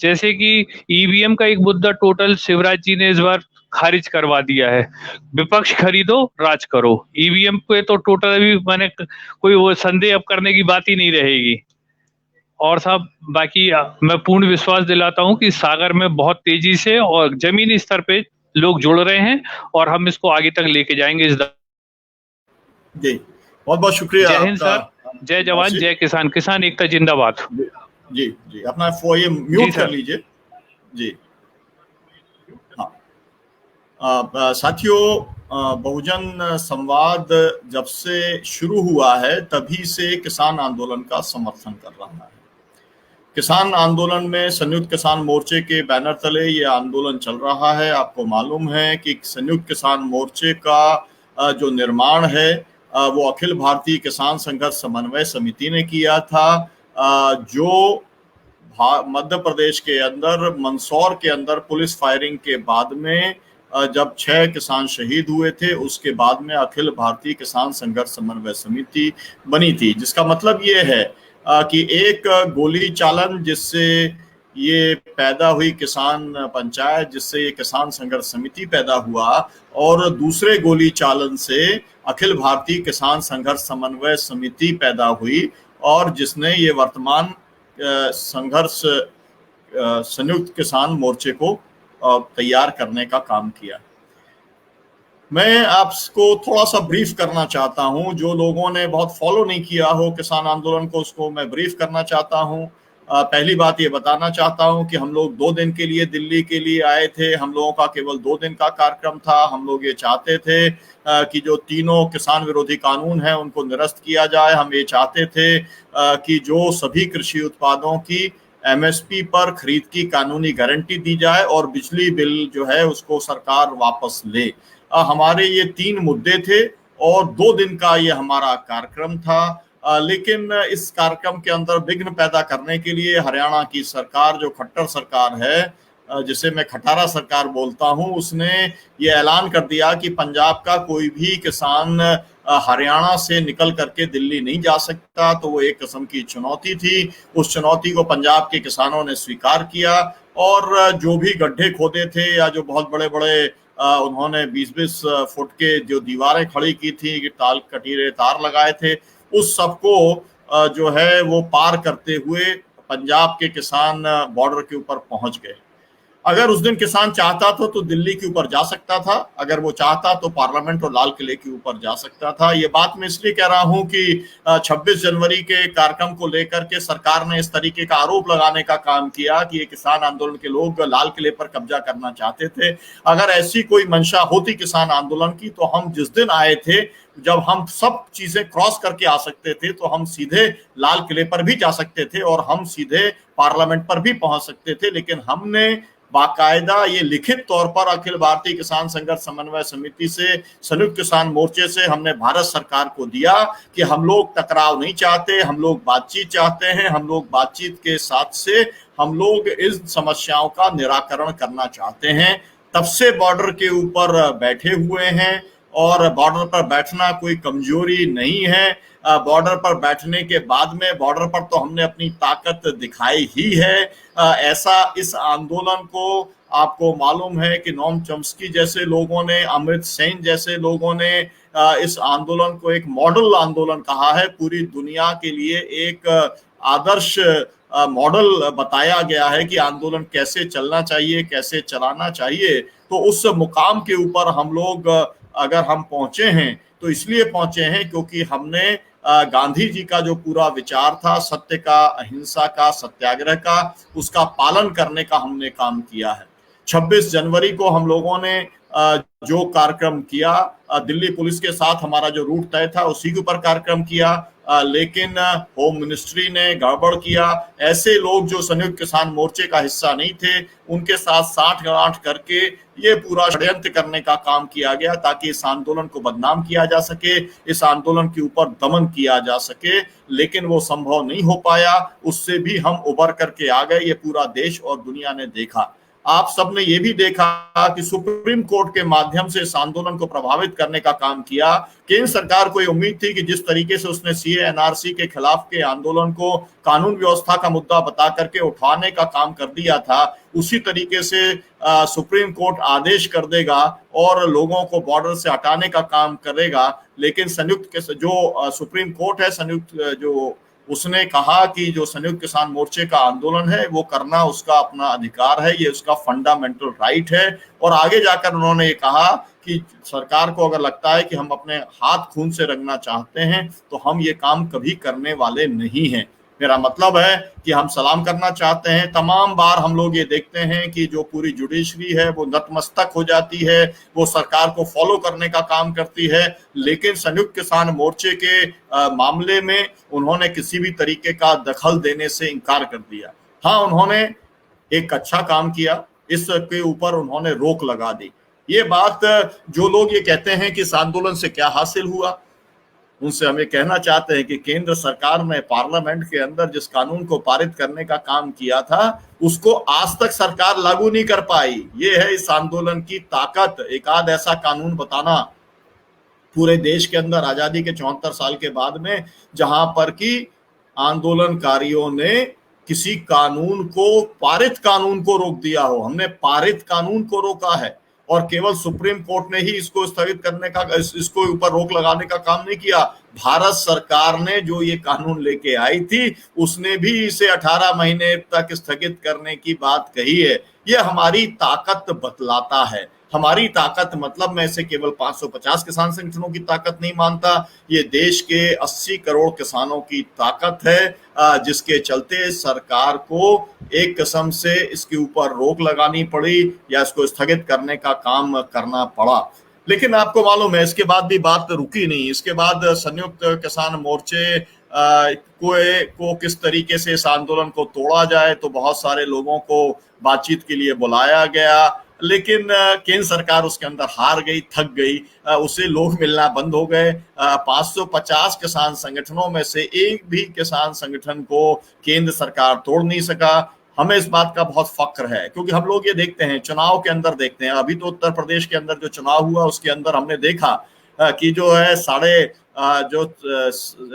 जैसे कि ईवीएम का एक मुद्दा टोटल शिवराज जी ने इस बार खारिज करवा दिया है, विपक्ष खरीदो राज करो। ईवीएम पे तो टोटल अभी मैंने कोई वो संदेह अब करने की बात ही नहीं रहेगी। और साहब बाकी मैं पूर्ण विश्वास दिलाता हूं कि सागर में बहुत तेजी से और जमीनी स्तर पे लोग जुड़ रहे हैं और हम इसको आगे तक लेके जाएंगे। इस जी बहुत बहुत शुक्रिया। जय हिंद सर, जय जवान जय किसान, किसान एकता जिंदाबाद। जी जी अपना ये म्यूट कर लीजिए जी। हाँ साथियों, बहुजन संवाद जब से शुरू हुआ है तभी से किसान आंदोलन का समर्थन कर रहा है। किसान आंदोलन में संयुक्त किसान मोर्चे के बैनर तले ये आंदोलन चल रहा है। आपको मालूम है कि संयुक्त किसान मोर्चे का जो निर्माण है वो अखिल भारतीय किसान संघर्ष समन्वय समिति ने किया था, जो मध्य प्रदेश के अंदर मंदसौर के अंदर पुलिस फायरिंग के बाद में जब 6 किसान शहीद हुए थे उसके बाद में अखिल भारतीय किसान संघर्ष समन्वय समिति बनी थी। जिसका मतलब ये है कि एक गोली चालन जिससे ये पैदा हुई किसान पंचायत, जिससे ये किसान संघर्ष समिति पैदा हुआ, और दूसरे गोली चालन से अखिल भारतीय किसान संघर्ष समन्वय समिति पैदा हुई और जिसने ये वर्तमान संघर्ष संयुक्त किसान मोर्चे को तैयार करने का काम किया। मैं आपको थोड़ा सा ब्रीफ करना चाहता हूं, जो लोगों ने बहुत फॉलो नहीं किया हो किसान आंदोलन को, उसको मैं ब्रीफ करना चाहता हूं। पहली बात ये बताना चाहता हूं कि हम लोग 2 दिन के लिए दिल्ली के लिए आए थे। हम लोगों का केवल 2 दिन का कार्यक्रम था। हम लोग ये चाहते थे कि जो तीनों किसान विरोधी कानून हैं उनको निरस्त किया जाए। हम ये चाहते थे कि जो सभी कृषि उत्पादों की एमएसपी पर खरीद की कानूनी गारंटी दी जाए और बिजली बिल जो है उसको सरकार वापस ले। हमारे ये 3 मुद्दे थे और 2 दिन का ये हमारा कार्यक्रम था। लेकिन इस कार्यक्रम के अंदर विघ्न पैदा करने के लिए हरियाणा की सरकार, जो खट्टर सरकार है, जिसे मैं खटारा सरकार बोलता हूं, उसने ये ऐलान कर दिया कि पंजाब का कोई भी किसान हरियाणा से निकल करके दिल्ली नहीं जा सकता। तो वो एक किस्म की चुनौती थी। उस चुनौती को पंजाब के किसानों ने स्वीकार किया और जो भी गड्ढे खोदे थे या जो बहुत बड़े बड़े उन्होंने 20-20 फुट के जो दीवारें खड़ी की थी, कटीरे तार लगाए थे, उस सबको जो है वो पार करते हुए पंजाब के किसान बॉर्डर के ऊपर पहुंच गए। अगर उस दिन किसान चाहता था तो दिल्ली के ऊपर जा सकता था, अगर वो चाहता तो पार्लियामेंट और लाल किले के ऊपर जा सकता था। ये बात मैं इसलिए कह रहा हूं कि 26 जनवरी के कार्यक्रम को लेकर के सरकार ने इस तरीके का आरोप लगाने का काम किया कि ये किसान आंदोलन के लोग लाल किले पर कब्जा करना चाहते थे। अगर ऐसी कोई मंशा होती किसान आंदोलन की तो हम जिस दिन आए थे, जब हम सब चीजें क्रॉस करके आ सकते थे, तो हम सीधे लाल किले पर भी जा सकते थे और हम सीधे पार्लियामेंट पर भी पहुंच सकते थे। लेकिन हमने बाकायदा ये लिखित तौर पर अखिल भारतीय किसान संघर्ष समन्वय समिति से, संयुक्त किसान मोर्चे से हमने भारत सरकार को दिया कि हम लोग टकराव नहीं चाहते, हम लोग बातचीत चाहते हैं, हम लोग बातचीत के साथ से हम लोग इस समस्याओं का निराकरण करना चाहते हैं। तब से बॉर्डर के ऊपर बैठे हुए हैं और बॉर्डर पर बैठना कोई कमजोरी नहीं है। बॉर्डर पर बैठने के बाद में बॉर्डर पर तो हमने अपनी ताकत दिखाई ही है। ऐसा इस आंदोलन को आपको मालूम है कि नोम चॉम्स्की जैसे लोगों ने, अमृत सेन जैसे लोगों ने इस आंदोलन को एक मॉडल आंदोलन कहा है। पूरी दुनिया के लिए एक आदर्श मॉडल बताया गया है कि आंदोलन कैसे चलना चाहिए, कैसे चलाना चाहिए। तो उस मुकाम के ऊपर हम लोग अगर हम पहुंचे हैं तो इसलिए पहुंचे हैं क्योंकि हमने गांधी जी का जो पूरा विचार था, सत्य का, अहिंसा का, सत्याग्रह का, उसका पालन करने का हमने काम किया है। 26 जनवरी को हम लोगों ने जो कार्यक्रम किया, दिल्ली पुलिस के साथ हमारा जो रूट तय था उसी के ऊपर कार्यक्रम किया, लेकिन होम मिनिस्ट्री ने गड़बड़ किया। ऐसे लोग जो संयुक्त किसान मोर्चे का हिस्सा नहीं थे उनके साथ साठ-गांठ करके ये पूरा षड्यंत्र करने का काम किया गया ताकि इस आंदोलन को बदनाम किया जा सके, इस आंदोलन के ऊपर दमन किया जा सके, लेकिन वो संभव नहीं हो पाया। उससे भी हम उबर करके आ गए, ये पूरा देश और दुनिया ने देखा। आप सबने ये भी देखा कि सुप्रीम कोर्ट के माध्यम से इस आंदोलन को प्रभावित करने का काम किया। केंद्र सरकार को ये उम्मीद थी कि जिस तरीके से उसने सीए एनआरसी के खिलाफ के आंदोलन को कानून व्यवस्था का मुद्दा बता करके उठाने का काम कर दिया था, उसी तरीके से सुप्रीम कोर्ट आदेश कर देगा और लोगों को बॉर्डर से हटाने का काम करेगा। लेकिन संयुक्त जो सुप्रीम कोर्ट है, संयुक्त जो उसने कहा कि जो संयुक्त किसान मोर्चे का आंदोलन है वो करना उसका अपना अधिकार है, ये उसका फंडामेंटल राइट है। और आगे जाकर उन्होंने ये कहा कि सरकार को अगर लगता है कि हम अपने हाथ खून से रंगना चाहते हैं तो हम ये काम कभी करने वाले नहीं हैं। मेरा मतलब है कि हम सलाम करना चाहते हैं। तमाम बार हम लोग ये देखते हैं कि जो पूरी जुडिशरी है वो नतमस्तक हो जाती है, वो सरकार को फॉलो करने का काम करती है, लेकिन संयुक्त किसान मोर्चे के मामले में उन्होंने किसी भी तरीके का दखल देने से इनकार कर दिया। हाँ, उन्होंने एक अच्छा काम किया, इसके ऊपर उन्होंने रोक लगा दी। ये बात जो लोग ये कहते हैं कि इस आंदोलन से क्या हासिल हुआ, उनसे हम ये कहना चाहते हैं कि केंद्र सरकार ने पार्लियामेंट के अंदर जिस कानून को पारित करने का काम किया था उसको आज तक सरकार लागू नहीं कर पाई। ये है इस आंदोलन की ताकत। एक आध ऐसा कानून बताना पूरे देश के अंदर आजादी के 74 साल के बाद में, जहां पर कि आंदोलनकारियों ने किसी कानून को, पारित कानून को रोक दिया हो। हमने पारित कानून को रोका है और केवल सुप्रीम कोर्ट ने ही इसको स्थगित करने का, इसको ऊपर रोक लगाने का काम नहीं किया। भारत सरकार ने जो ये कानून लेके आई थी उसने भी इसे 18 महीने तक स्थगित करने की बात कही है। ये हमारी ताकत बतलाता है। हमारी ताकत मतलब मैं इसे केवल 550 किसान संगठनों की ताकत नहीं मानता, ये देश के 80 करोड़ किसानों की ताकत है, जिसके चलते सरकार को एक किस्म से इसके ऊपर रोक लगानी पड़ी या इसको स्थगित करने का काम करना पड़ा। लेकिन आपको मालूम है इसके बाद भी बात रुकी नहीं। इसके बाद संयुक्त किसान मोर्चे को किस तरीके से इस आंदोलन को तोड़ा जाए, तो बहुत सारे लोगों को बातचीत के लिए बुलाया गया, लेकिन केंद्र सरकार उसके अंदर हार गई, थक गई, उसे लोग मिलना बंद हो गए। 550 किसान संगठनों में से एक भी किसान संगठन को केंद्र सरकार तोड़ नहीं सका। हमें इस बात का बहुत फक्र है क्योंकि हम लोग ये देखते हैं, चुनाव के अंदर देखते हैं, अभी तो उत्तर प्रदेश के अंदर जो चुनाव हुआ उसके अंदर हमने देखा कि जो है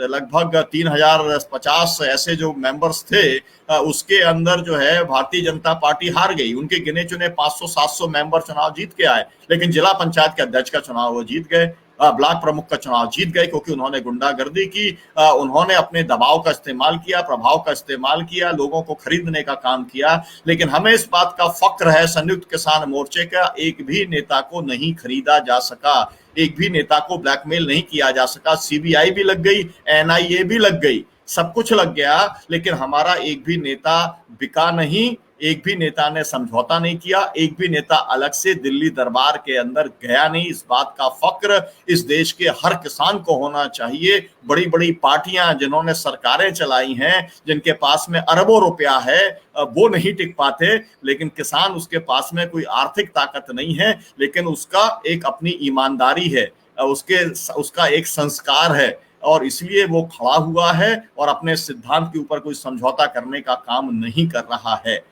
लगभग 3050 ऐसे जो मेंबर्स थे, उसके अंदर जो है भारतीय जनता पार्टी हार गई। उनके गिने चुने 500-700 मेंबर चुनाव जीत के आए, लेकिन जिला पंचायत के अध्यक्ष का चुनाव वो जीत गए, ब्लॉक प्रमुख का चुनाव जीत गए, क्योंकि उन्होंने गुंडागर्दी की, उन्होंने अपने दबाव का इस्तेमाल किया, प्रभाव का इस्तेमाल किया, लोगों को खरीदने का काम किया। लेकिन हमें इस बात का फक्र है, संयुक्त किसान मोर्चे का एक भी नेता को नहीं खरीदा जा सका, एक भी नेता को ब्लैकमेल नहीं किया जा सका। सीबीआई भी लग गई, एनआईए भी लग गई, सब कुछ लग गया, लेकिन हमारा एक भी नेता बिका नहीं, एक भी नेता ने समझौता नहीं किया, एक भी नेता अलग से दिल्ली दरबार के अंदर गया नहीं। इस बात का फक्र इस देश के हर किसान को होना चाहिए। बड़ी बड़ी पार्टियां जिन्होंने सरकारें चलाई हैं, जिनके पास में अरबों रुपया है, वो नहीं टिक पाते, लेकिन किसान, उसके पास में कोई आर्थिक ताकत नहीं है, लेकिन उसका एक अपनी ईमानदारी है, उसका एक संस्कार है, और इसलिए वो खड़ा हुआ है और अपने सिद्धांत के ऊपर कोई समझौता करने का काम नहीं कर रहा है।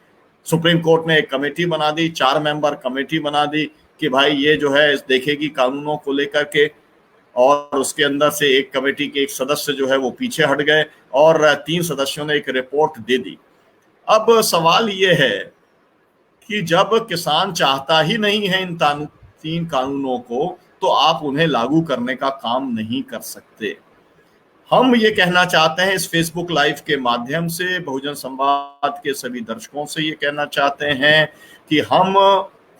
सुप्रीम कोर्ट ने एक कमेटी बना दी, 4 मेंबर कमेटी बना दी कि भाई ये जो है देखेगी कानूनों को लेकर के, और उसके अंदर से एक कमेटी के एक सदस्य जो है वो पीछे हट गए और 3 सदस्यों ने एक रिपोर्ट दे दी। अब सवाल ये है कि जब किसान चाहता ही नहीं है इन 3 कानूनों को, तो आप उन्हें लागू करने का काम नहीं कर सकते। हम ये कहना चाहते हैं इस फेसबुक लाइव के माध्यम से, बहुजन संवाद के सभी दर्शकों से ये कहना चाहते हैं कि हम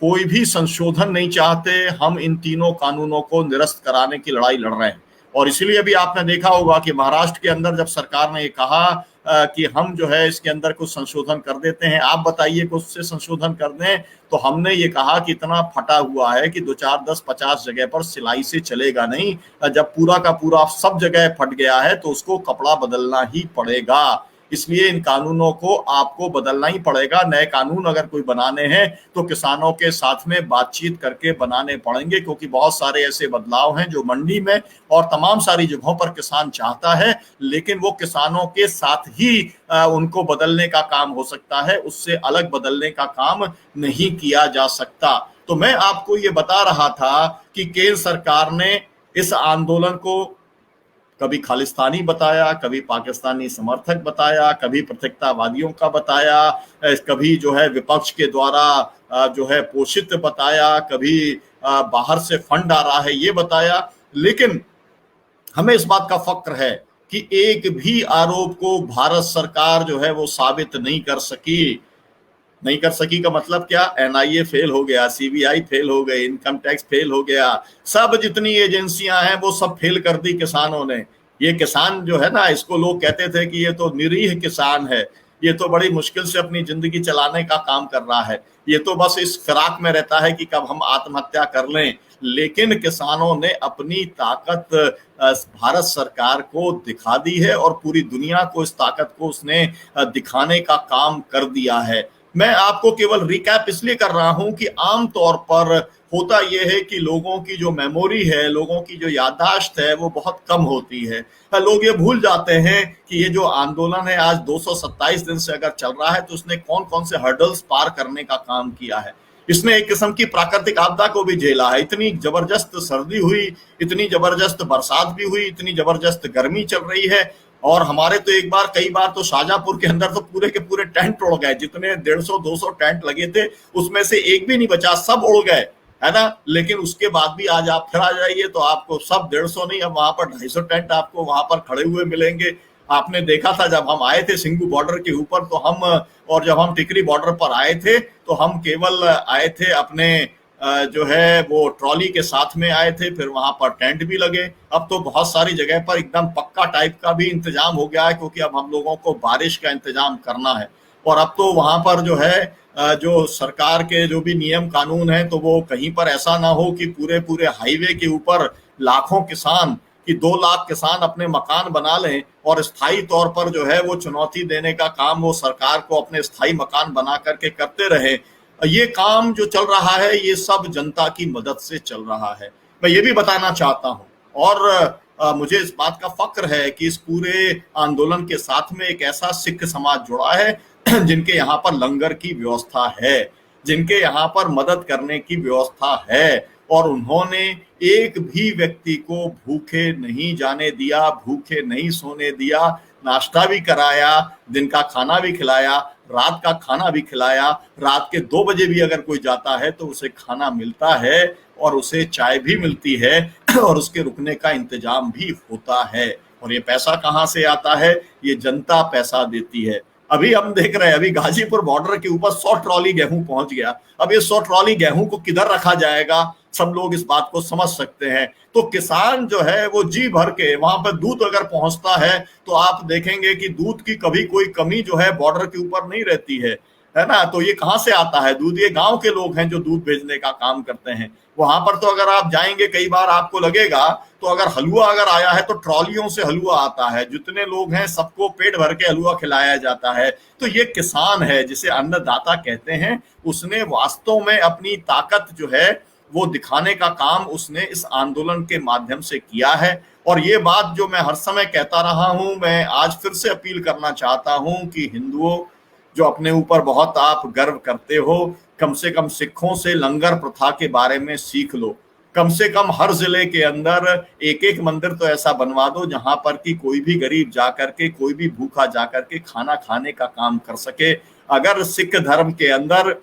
कोई भी संशोधन नहीं चाहते, हम इन 3 कानूनों को निरस्त कराने की लड़ाई लड़ रहे हैं। और इसीलिए अभी आपने देखा होगा कि महाराष्ट्र के अंदर जब सरकार ने ये कहा कि हम जो है इसके अंदर कुछ संशोधन कर देते हैं, आप बताइए कुछ से संशोधन कर दें, तो हमने ये कहा कि इतना फटा हुआ है कि 2, 4, 10, 50 जगह पर सिलाई से चलेगा नहीं। जब पूरा का पूरा सब जगह फट गया है तो उसको कपड़ा बदलना ही पड़ेगा। इसलिए इन कानूनों को आपको बदलना ही पड़ेगा। नए कानून अगर कोई बनाने हैं तो किसानों के साथ में बातचीत करके बनाने पड़ेंगे, क्योंकि बहुत सारे ऐसे बदलाव हैं जो मंडी में और तमाम सारी जगहों पर किसान चाहता है, लेकिन वो किसानों के साथ ही उनको बदलने का काम हो सकता है, उससे अलग बदलने का काम नहीं किया जा सकता। तो मैं आपको ये बता रहा था कि केंद्र सरकार ने इस आंदोलन को कभी खालिस्तानी बताया, कभी पाकिस्तानी समर्थक बताया, कभी पृथकतावादियों का बताया, कभी जो है विपक्ष के द्वारा जो है पोषित बताया, कभी बाहर से फंड आ रहा है ये बताया। लेकिन हमें इस बात का फक्र है कि एक भी आरोप को भारत सरकार जो है वो साबित नहीं कर सकी का मतलब क्या? NIA फेल हो गया, CBI फेल हो गए, इनकम टैक्स फेल हो गया, सब जितनी एजेंसियां हैं वो सब फेल कर दी किसानों ने। ये किसान जो है ना, इसको लोग कहते थे कि ये तो निरीह किसान है, ये तो बड़ी मुश्किल से अपनी जिंदगी चलाने का काम कर रहा है, ये तो बस इस फिराक में रहता है कि कब हम आत्महत्या कर लें। लेकिन किसानों ने अपनी ताकत भारत सरकार को दिखा दी है और पूरी दुनिया को इस ताकत को उसने दिखाने का काम कर दिया है। मैं आपको केवल रिकैप इसलिए कर रहा हूं कि आमतौर पर होता यह है कि लोगों की जो मेमोरी है, लोगों की जो याददाश्त है वो बहुत कम होती है। लोग ये भूल जाते हैं कि ये जो आंदोलन है आज 227 दिन से अगर चल रहा है तो उसने कौन कौन से हर्डल्स पार करने का काम किया है। इसने एक किस्म की प्राकृतिक आपदा को भी झेला है। इतनी जबरदस्त सर्दी हुई, इतनी जबरदस्त बरसात भी हुई, इतनी जबरदस्त गर्मी चल रही है, और हमारे तो कई बार तो शाहजहांपुर के अंदर तो पूरे के पूरे टेंट उड़ गए। जितने 150-200 टेंट लगे थे उसमें से एक भी नहीं बचा, सब उड़ गए, है ना। लेकिन उसके बाद भी आज आप फिर आ जाइए तो आपको सब 150 नहीं, अब वहां पर 250 टेंट आपको वहां पर खड़े हुए मिलेंगे। आपने देखा था जब हम आए थे सिंगू बॉर्डर के ऊपर तो और जब हम टिकरी बॉर्डर पर आए थे तो हम केवल आए थे अपने जो है वो ट्रॉली के साथ में आए थे, फिर वहां पर टेंट भी लगे। अब तो बहुत सारी जगह पर एकदम पक्का टाइप का भी इंतजाम हो गया है, क्योंकि अब हम लोगों को बारिश का इंतजाम करना है। और अब तो वहां पर जो है जो सरकार के जो भी नियम कानून है तो वो कहीं पर ऐसा ना हो कि पूरे हाईवे के ऊपर लाखों किसान कि 2 लाख किसान अपने मकान बना लें और स्थायी तौर पर जो है वो चुनौती देने का काम वो सरकार को अपने स्थायी मकान बना करके करते रहे। ये काम जो चल रहा है ये सब जनता की मदद से चल रहा है, मैं ये भी बताना चाहता हूं। और मुझे इस बात का फक्र है कि इस पूरे आंदोलन के साथ में एक ऐसा सिख समाज जुड़ा है जिनके यहाँ पर लंगर की व्यवस्था है, जिनके यहाँ पर मदद करने की व्यवस्था है, और उन्होंने एक भी व्यक्ति को भूखे नहीं जाने दिया, भूखे नहीं सोने दिया, नाश्ता भी कराया, दिन का खाना भी खिलाया, रात का खाना भी खिलाया। रात के 2 बजे भी अगर कोई जाता है तो उसे खाना मिलता है और उसे चाय भी मिलती है और उसके रुकने का इंतजाम भी होता है। और ये पैसा कहाँ से आता है? ये जनता पैसा देती है। अभी हम देख रहे हैं, अभी गाजीपुर बॉर्डर के ऊपर 100 ट्रॉली गेहूं पहुंच गया। अब ये 100 ट्रॉली गेहूं को किधर रखा जाएगा, सब लोग इस बात को समझ सकते हैं। तो किसान जो है वो जी भर के वहां पर दूध अगर पहुंचता है तो आप देखेंगे कि दूध की कभी कोई कमी जो है बॉर्डर के ऊपर नहीं रहती है। है ना। तो ये कहाँ से आता है दूध? ये गांव के लोग हैं जो दूध भेजने का काम करते हैं। वहां पर तो अगर आप जाएंगे कई बार आपको लगेगा, तो अगर हलवा अगर आया है तो ट्रॉलियों से हलवा आता है, जितने लोग हैं सबको पेट भर के हलवा खिलाया जाता है। तो ये किसान है जिसे अन्नदाता कहते हैं, उसने वास्तव में अपनी ताकत जो है वो दिखाने का काम उसने इस आंदोलन के माध्यम से किया है। और ये बात जो मैं हर समय कहता रहा हूं, मैं आज फिर से अपील करना चाहता हूं कि हिंदुओं जो अपने ऊपर बहुत आप गर्व करते हो, कम से कम सिखों से लंगर प्रथा के बारे में सीख लो। कम से कम हर जिले के अंदर एक एक मंदिर तो ऐसा बनवा दो जहां पर कि कोई भी गरीब जाकर के, कोई भी भूखा जाकर के खाना खाने का काम कर सके। अगर सिख धर्म के अंदर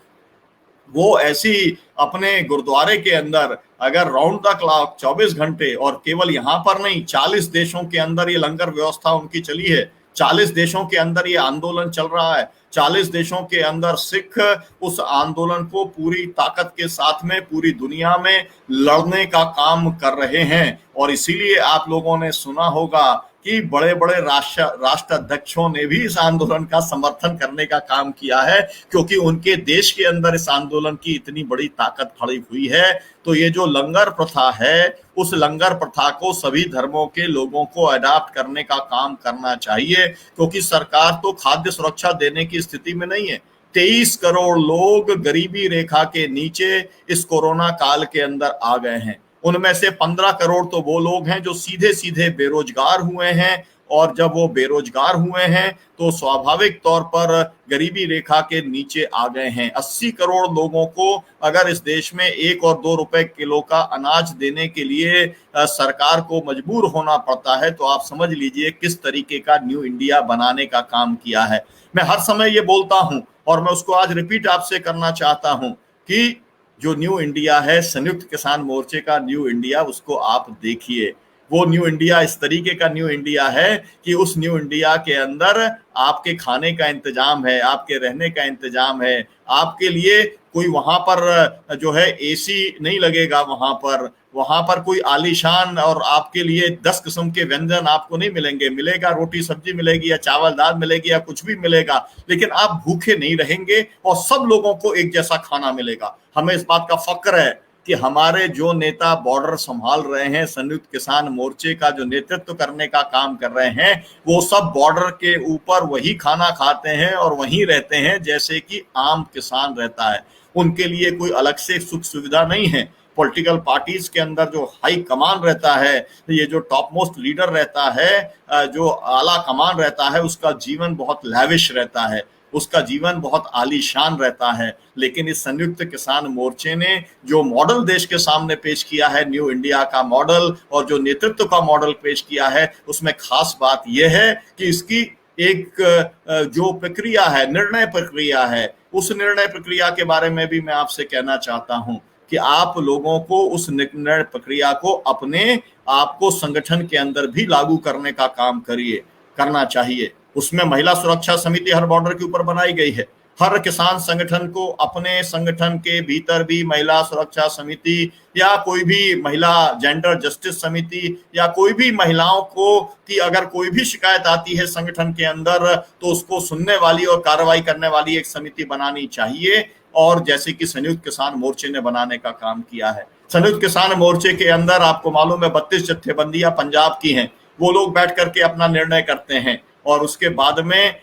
वो ऐसी अपने गुरुद्वारे के अंदर अगर राउंड द क्लॉक 24 घंटे, और केवल यहाँ पर नहीं 40 देशों के अंदर ये लंगर व्यवस्था उनकी चली है, 40 देशों के अंदर ये आंदोलन चल रहा है, 40 देशों के अंदर सिख उस आंदोलन को पूरी ताकत के साथ में पूरी दुनिया में लड़ने का काम कर रहे हैं। और इसीलिए आप लोगों ने सुना होगा कि बड़े बड़े राष्ट्राध्यक्षों ने भी इस आंदोलन का समर्थन करने का काम किया है, क्योंकि उनके देश के अंदर इस आंदोलन की इतनी बड़ी ताकत खड़ी हुई है। तो ये जो लंगर प्रथा है, उस लंगर प्रथा को सभी धर्मों के लोगों को अडॉप्ट करने का काम करना चाहिए, क्योंकि सरकार तो खाद्य सुरक्षा देने की स्थिति में नहीं है। 23 करोड़ लोग गरीबी रेखा के नीचे इस कोरोना काल के अंदर आ गए हैं। उनमें से 15 करोड़ तो वो लोग हैं जो सीधे सीधे बेरोजगार हुए हैं, और जब वो बेरोजगार हुए हैं तो स्वाभाविक तौर पर गरीबी रेखा के नीचे आ गए हैं। 80 करोड़ लोगों को अगर इस देश में 1 और 2 रुपए किलो का अनाज देने के लिए सरकार को मजबूर होना पड़ता है, तो आप समझ लीजिए किस तरीके का न्यू इंडिया बनाने का काम किया है। मैं हर समय ये बोलता हूं और मैं उसको आज रिपीट आपसे करना चाहता हूं कि जो न्यू इंडिया है, संयुक्त किसान मोर्चे का न्यू इंडिया, उसको आप देखिए। वो न्यू इंडिया इस तरीके का न्यू इंडिया है कि उस न्यू इंडिया के अंदर आपके खाने का इंतजाम है, आपके रहने का इंतजाम है, आपके लिए कोई वहां पर जो है एसी नहीं लगेगा, वहां पर कोई आलीशान और आपके लिए 10 किस्म के व्यंजन आपको नहीं मिलेंगे। मिलेगा रोटी सब्जी मिलेगी या चावल दाल मिलेगी या कुछ भी मिलेगा, लेकिन आप भूखे नहीं रहेंगे और सब लोगों को एक जैसा खाना मिलेगा। हमें इस बात का फक्र है कि हमारे जो नेता बॉर्डर संभाल रहे हैं, संयुक्त किसान मोर्चे का जो नेतृत्व करने का काम कर रहे हैं, वो सब बॉर्डर के ऊपर वही खाना खाते हैं और वहीं रहते हैं जैसे कि आम किसान रहता है। उनके लिए कोई अलग से सुख सुविधा नहीं है। पॉलिटिकल पार्टीज के अंदर जो हाई कमान रहता है, ये जो टॉप मोस्ट लीडर रहता है, जो आला कमान रहता है, उसका जीवन बहुत लैविश रहता है, उसका जीवन बहुत आलीशान रहता है। लेकिन इस संयुक्त किसान मोर्चे ने जो मॉडल देश के सामने पेश किया है, न्यू इंडिया का मॉडल, और जो नेतृत्व का मॉडल पेश किया है, उसमें खास बात यह है कि इसकी एक जो प्रक्रिया है, निर्णय प्रक्रिया है, उस निर्णय प्रक्रिया के बारे में भी मैं आपसे कहना चाहता हूं कि आप लोगों को उस निर्णय प्रक्रिया को अपने आपको संगठन के अंदर भी लागू करने का काम करना चाहिए। उसमें महिला सुरक्षा समिति हर बॉर्डर के ऊपर बनाई गई है। हर किसान संगठन को अपने संगठन के भीतर भी महिला सुरक्षा समिति या कोई भी महिला जेंडर जस्टिस समिति या कोई भी महिलाओं को कि अगर कोई भी शिकायत आती है संगठन के अंदर तो उसको सुनने वाली और कार्रवाई करने वाली एक समिति बनानी चाहिए। और जैसे कि संयुक्त किसान मोर्चे ने बनाने का काम किया है। संयुक्त किसान मोर्चे के अंदर आपको मालूम है 32 जत्थेबंदियां पंजाब की हैं। वो लोग बैठ करके अपना निर्णय करते हैं और उसके बाद में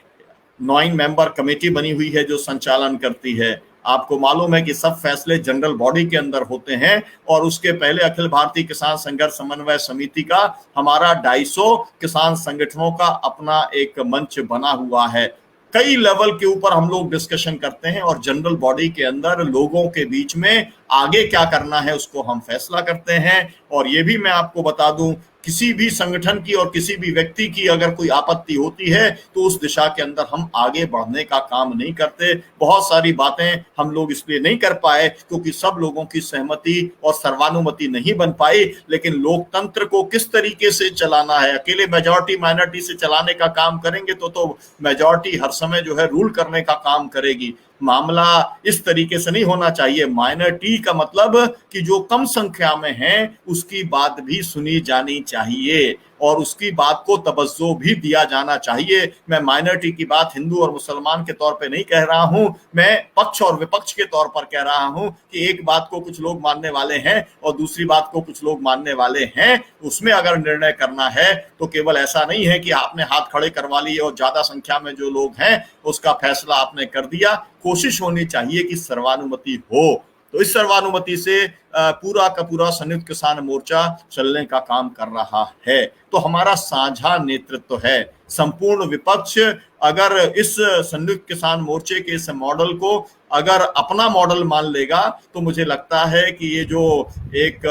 9 मेंबर कमेटी बनी हुई है जो संचालन करती है। आपको मालूम है कि सब फैसले जनरल बॉडी के अंदर होते हैं और उसके पहले अखिल भारतीय किसान संघर्ष समन्वय समिति का हमारा 250 किसान संगठनों का अपना एक मंच बना हुआ है। कई लेवल के ऊपर हम लोग डिस्कशन करते हैं और जनरल बॉडी के अंदर लोगों के बीच में आगे क्या करना है उसको हम फैसला करते हैं। और ये भी मैं आपको बता दूं, किसी भी संगठन की और किसी भी व्यक्ति की अगर कोई आपत्ति होती है तो उस दिशा के अंदर हम आगे बढ़ने का काम नहीं करते। बहुत सारी बातें हम लोग इसलिए नहीं कर पाए क्योंकि सब लोगों की सहमति और सर्वानुमति नहीं बन पाई। लेकिन लोकतंत्र को किस तरीके से चलाना है, अकेले मेजॉरिटी माइनॉरिटी से चलाने का काम करेंगे तो मेजॉरिटी हर समय जो है रूल करने का काम करेगी। मामला इस तरीके से नहीं होना चाहिए। माइनॉरिटी का मतलब कि जो कम संख्या में है उसकी बात भी सुनी जानी चाहिए। और उसकी बात को तवज्जो भी दिया जाना चाहिए। मैं माइनॉरिटी की बात हिंदू और मुसलमान के तौर पे नहीं कह रहा हूं, मैं पक्ष और विपक्ष के तौर पर कह रहा हूं कि एक बात को कुछ लोग मानने वाले हैं और दूसरी बात को कुछ लोग मानने वाले हैं। उसमें अगर निर्णय करना है तो केवल ऐसा नहीं है कि आपने हाथ खड़े करवा लिए और ज्यादा संख्या में जो लोग हैं उसका फैसला आपने कर दिया। कोशिश होनी चाहिए कि सर्वानुमति हो। तो इस सर्वानुमति से पूरा का पूरा संयुक्त किसान मोर्चा चलने का काम कर रहा है। तो हमारा साझा नेतृत्व है। संपूर्ण विपक्ष अगर इस संयुक्त किसान मोर्चे के इस मॉडल को अगर अपना मॉडल मान लेगा तो मुझे लगता है कि ये जो एक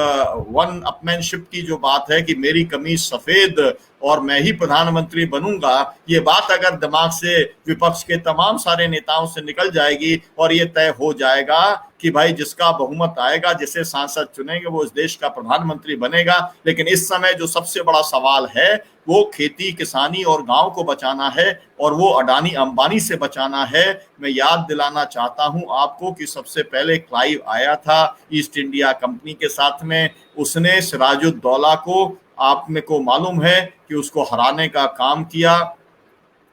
वन अपमैनशिप की जो बात है कि मेरी कमीज सफेद और मैं ही प्रधानमंत्री बनूंगा, ये बात अगर दिमाग से विपक्ष के तमाम सारे नेताओं से निकल जाएगी और ये तय हो जाएगा कि भाई जिसका बहुमत आएगा, जिसे सांसद चुनेंगे, वो इस देश का प्रधानमंत्री बनेगा। लेकिन इस समय जो सबसे बड़ा सवाल है वो खेती किसानी और गांव को बचाना है और वो अडानी अंबानी से बचाना है। मैं याद दिलाना चाहता हूं आपको कि सबसे पहले क्लाइव आया था ईस्ट इंडिया कंपनी के साथ में, उसने सिराजुद्दौला को, आप में को मालूम है कि उसको हराने का काम किया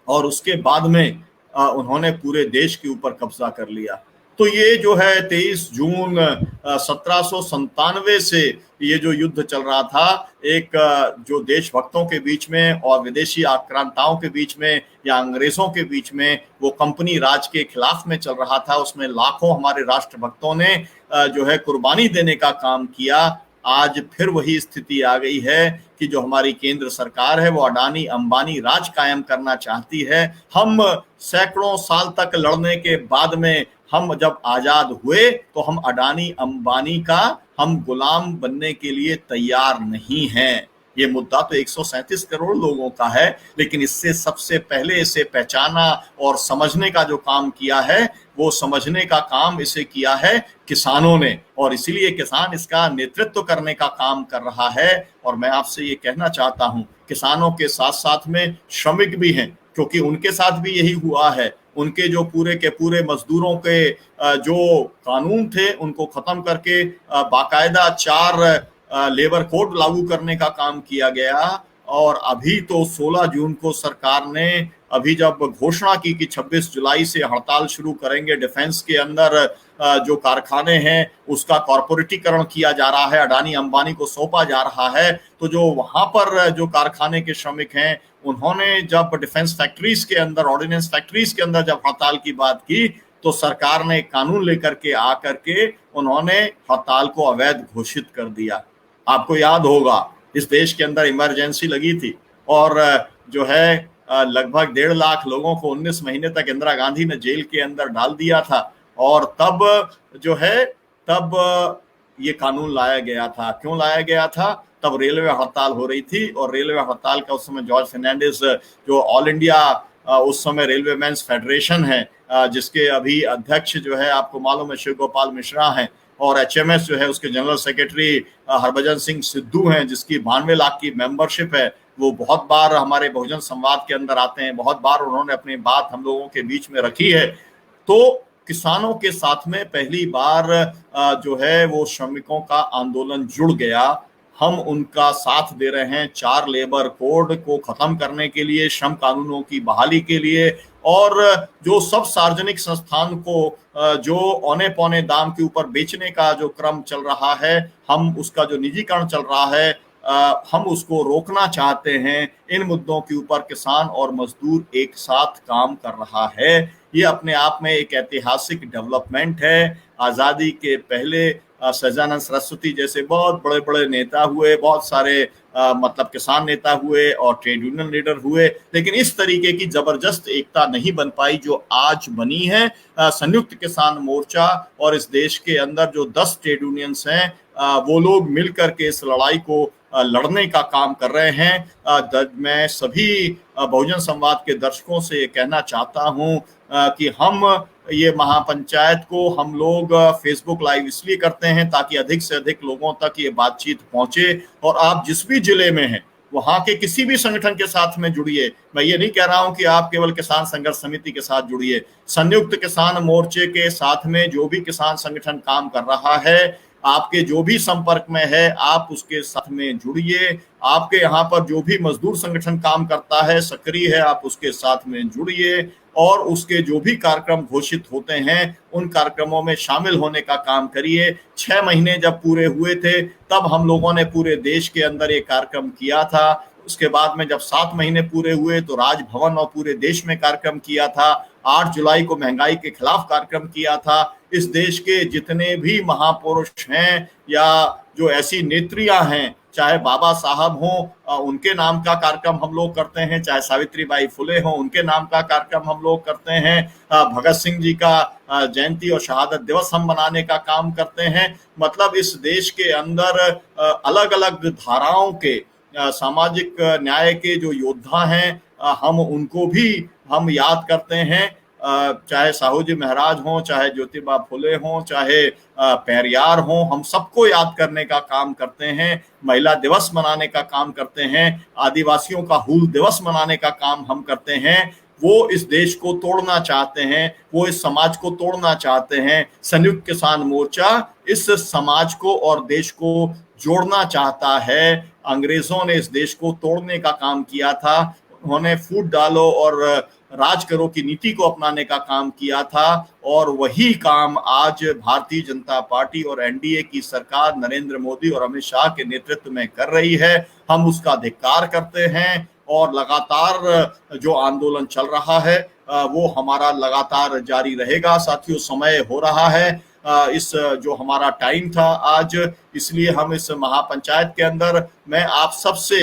और उसके बाद में उन्होंने पूरे देश के ऊपर कब्जा कर लिया। तो ये जो है 23 जून 1797 से ये जो युद्ध चल रहा था, एक जो देशभक्तों के बीच में और विदेशी आक्रांताओं के बीच में या अंग्रेजों के बीच में वो कंपनी राज के खिलाफ में चल रहा था, उसमें लाखों हमारे राष्ट्रभक्तों ने जो है कुर्बानी देने का काम किया। आज फिर वही स्थिति आ गई है कि जो हमारी केंद्र सरकार है वो अडानी अंबानी राज कायम करना चाहती है। हम सैकड़ों साल तक लड़ने के बाद में हम जब आजाद हुए तो हम अडानी अंबानी का हम गुलाम बनने के लिए तैयार नहीं हैं। ये मुद्दा तो 137 करोड़ लोगों का है, लेकिन इससे सबसे पहले इसे पहचाना और समझने का जो काम किया है वो समझने का काम इसे किया है किसानों ने, और इसीलिए किसान इसका नेतृत्व करने का काम कर रहा है। और मैं आपसे ये कहना चाहता हूं, किसानों के साथ साथ में श्रमिक भी हैं, क्योंकि उनके साथ भी यही हुआ है। उनके जो पूरे के पूरे मजदूरों के जो कानून थे उनको खत्म करके बाकायदा 4 लेबर कोड लागू करने का काम किया गया। और अभी तो 16 जून को सरकार ने अभी जब घोषणा की कि 26 जुलाई से हड़ताल शुरू करेंगे, डिफेंस के अंदर जो कारखाने हैं उसका कॉर्पोरेटीकरण किया जा रहा है, अडानी अंबानी को सौंपा जा रहा है। तो जो वहां पर जो कारखाने के श्रमिक हैं उन्होंने जब डिफेंस फैक्ट्रीज के अंदर, ऑर्डिनेंस फैक्ट्रीज के अंदर जब हड़ताल की बात की तो सरकार ने कानून लेकर के आकर के उन्होंने हड़ताल को अवैध घोषित कर दिया। आपको याद होगा इस देश के अंदर इमरजेंसी लगी थी और जो है लगभग 1.5 लाख लोगों को 19 महीने तक इंदिरा गांधी ने जेल के अंदर डाल दिया था। और तब जो है तब ये कानून लाया गया था। क्यों लाया गया था? तब रेलवे हड़ताल हो रही थी और रेलवे हड़ताल का उस समय जॉर्ज फर्नांडिस जो ऑल इंडिया उस समय रेलवे मैन्स फेडरेशन है जिसके अभी अध्यक्ष जो है आपको मालूम है शिव गोपाल मिश्रा हैं, और एचएमएस जो है उसके जनरल सेक्रेटरी हरभजन सिंह सिद्धू हैं जिसकी 92 लाख की मेंबरशिप है। वो बहुत बार हमारे बहुजन संवाद के अंदर आते हैं, बहुत बार उन्होंने अपनी बात हम लोगों के बीच में रखी है। तो किसानों के साथ में पहली बार जो है वो श्रमिकों का आंदोलन जुड़ गया। हम उनका साथ दे रहे हैं 4 लेबर कोड को खत्म करने के लिए, श्रम कानूनों की बहाली के लिए, और जो सब सार्वजनिक संस्थान को जो औने पौने दाम के ऊपर बेचने का जो क्रम चल रहा है, हम उसका जो निजीकरण चल रहा है हम उसको रोकना चाहते हैं। इन मुद्दों के ऊपर किसान और मजदूर एक साथ काम कर रहा है। ये अपने आप में एक ऐतिहासिक डेवलपमेंट है। आज़ादी के पहले सहजानंद सरस्वती जैसे बहुत बड़े बड़े नेता हुए, बहुत सारे मतलब किसान नेता हुए और ट्रेड यूनियन लीडर हुए, लेकिन इस तरीके की जबरदस्त एकता नहीं बन पाई जो आज बनी है। संयुक्त किसान मोर्चा और इस देश के अंदर जो 10 ट्रेड यूनियंस हैं वो लोग मिलकर के इस लड़ाई को लड़ने का काम कर रहे हैं। मैं सभी बहुजन संवाद के दर्शकों से ये कहना चाहता हूं कि हम ये महापंचायत को हम लोग फेसबुक लाइव इसलिए करते हैं ताकि अधिक से अधिक लोगों तक ये बातचीत पहुंचे, और आप जिस भी जिले में हैं वहां के किसी भी संगठन के साथ में जुड़िए। मैं ये नहीं कह रहा हूं कि आप केवल किसान संघर्ष समिति के साथ जुड़िए, संयुक्त किसान मोर्चे के साथ में जो भी किसान संगठन काम कर रहा है आपके जो भी संपर्क में है आप उसके साथ में जुड़िए। आपके यहाँ पर जो भी मजदूर संगठन काम करता है, सक्रिय है, आप उसके साथ में जुड़िए और उसके जो भी कार्यक्रम घोषित होते हैं उन कार्यक्रमों में शामिल होने का काम करिए। 6 महीने जब पूरे हुए थे तब हम लोगों ने पूरे देश के अंदर ये कार्यक्रम किया था। उसके बाद में जब 7 महीने पूरे हुए तो राजभवन और पूरे देश में कार्यक्रम किया था। 8 जुलाई को महंगाई के खिलाफ कार्यक्रम किया था। इस देश के जितने भी महापुरुष हैं या जो ऐसी नेत्रियां हैं, चाहे बाबा साहब हों उनके नाम का कार्यक्रम हम लोग करते हैं, चाहे सावित्रीबाई फुले हों उनके नाम का कार्यक्रम हम लोग करते हैं, भगत सिंह जी का जयंती और शहादत दिवस हम मनाने का काम करते हैं। मतलब इस देश के अंदर अलग अलग धाराओं के सामाजिक न्याय के जो योद्धा हैं हम उनको भी हम याद करते हैं। चाहे साहू जी महाराज हों, चाहे ज्योतिबा फुले हों, चाहे पेरियार हों, हम सबको याद करने का काम करते हैं। महिला दिवस मनाने का काम करते हैं, आदिवासियों का हूल दिवस मनाने का काम हम करते हैं। वो इस देश को तोड़ना चाहते हैं, वो इस समाज को तोड़ना चाहते हैं। संयुक्त किसान मोर्चा इस समाज को और देश को जोड़ना चाहता है। अंग्रेजों ने इस देश को तोड़ने का काम किया था, उन्होंने फूट डालो और राज करो की नीति को अपनाने का काम किया था और वही काम आज भारतीय जनता पार्टी और एनडीए की सरकार नरेंद्र मोदी और अमित शाह के नेतृत्व में कर रही है। हम उसका धिक्कार करते हैं और लगातार जो आंदोलन चल रहा है वो हमारा लगातार जारी रहेगा। साथियों, समय हो रहा है, इस जो हमारा टाइम था आज, इसलिए हम इस महापंचायत के अंदर मैं आप सबसे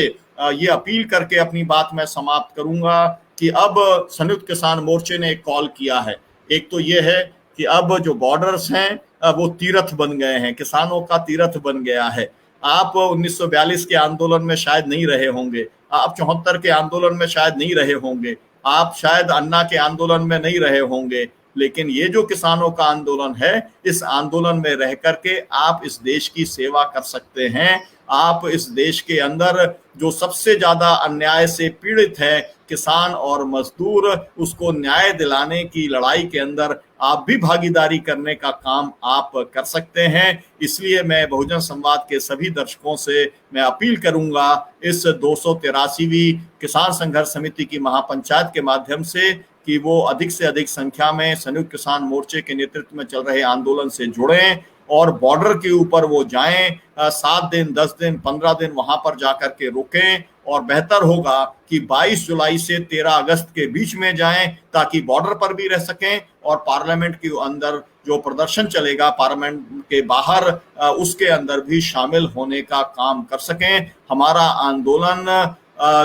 ये अपील करके अपनी बात मैं समाप्त करूंगा कि अब संयुक्त किसान मोर्चे ने एक कॉल किया है। एक तो ये है कि अब जो बॉर्डर्स हैं वो तीर्थ बन गए हैं, किसानों का तीर्थ बन गया है। आप 1942 के आंदोलन में शायद नहीं रहे होंगे, आप 74 के आंदोलन में शायद नहीं रहे होंगे, आप शायद अन्ना के आंदोलन में नहीं रहे होंगे, लेकिन ये जो किसानों का आंदोलन है, इस आंदोलन में रह करके आप इस देश की सेवा कर सकते हैं। आप इस देश के अंदर जो सबसे ज्यादा अन्याय से पीड़ित है किसान और मजदूर, उसको न्याय दिलाने की लड़ाई के अंदर आप भी भागीदारी करने का काम आप कर सकते हैं। इसलिए मैं बहुजन संवाद के सभी दर्शकों से मैं अपील करूंगा इस 283वीं किसान संघर्ष समिति की महापंचायत के माध्यम से कि वो अधिक से अधिक संख्या में संयुक्त किसान मोर्चे के नेतृत्व में चल रहे आंदोलन से जुड़ें और बॉर्डर के ऊपर वो जाएं, 7 दिन 10 दिन 15 दिन वहां पर जाकर के रुकें। और बेहतर होगा कि 22 जुलाई से 13 अगस्त के बीच में जाएं ताकि बॉर्डर पर भी रह सकें और पार्लियामेंट के अंदर जो प्रदर्शन चलेगा पार्लियामेंट के बाहर उसके अंदर भी शामिल होने का काम कर सकें। हमारा आंदोलन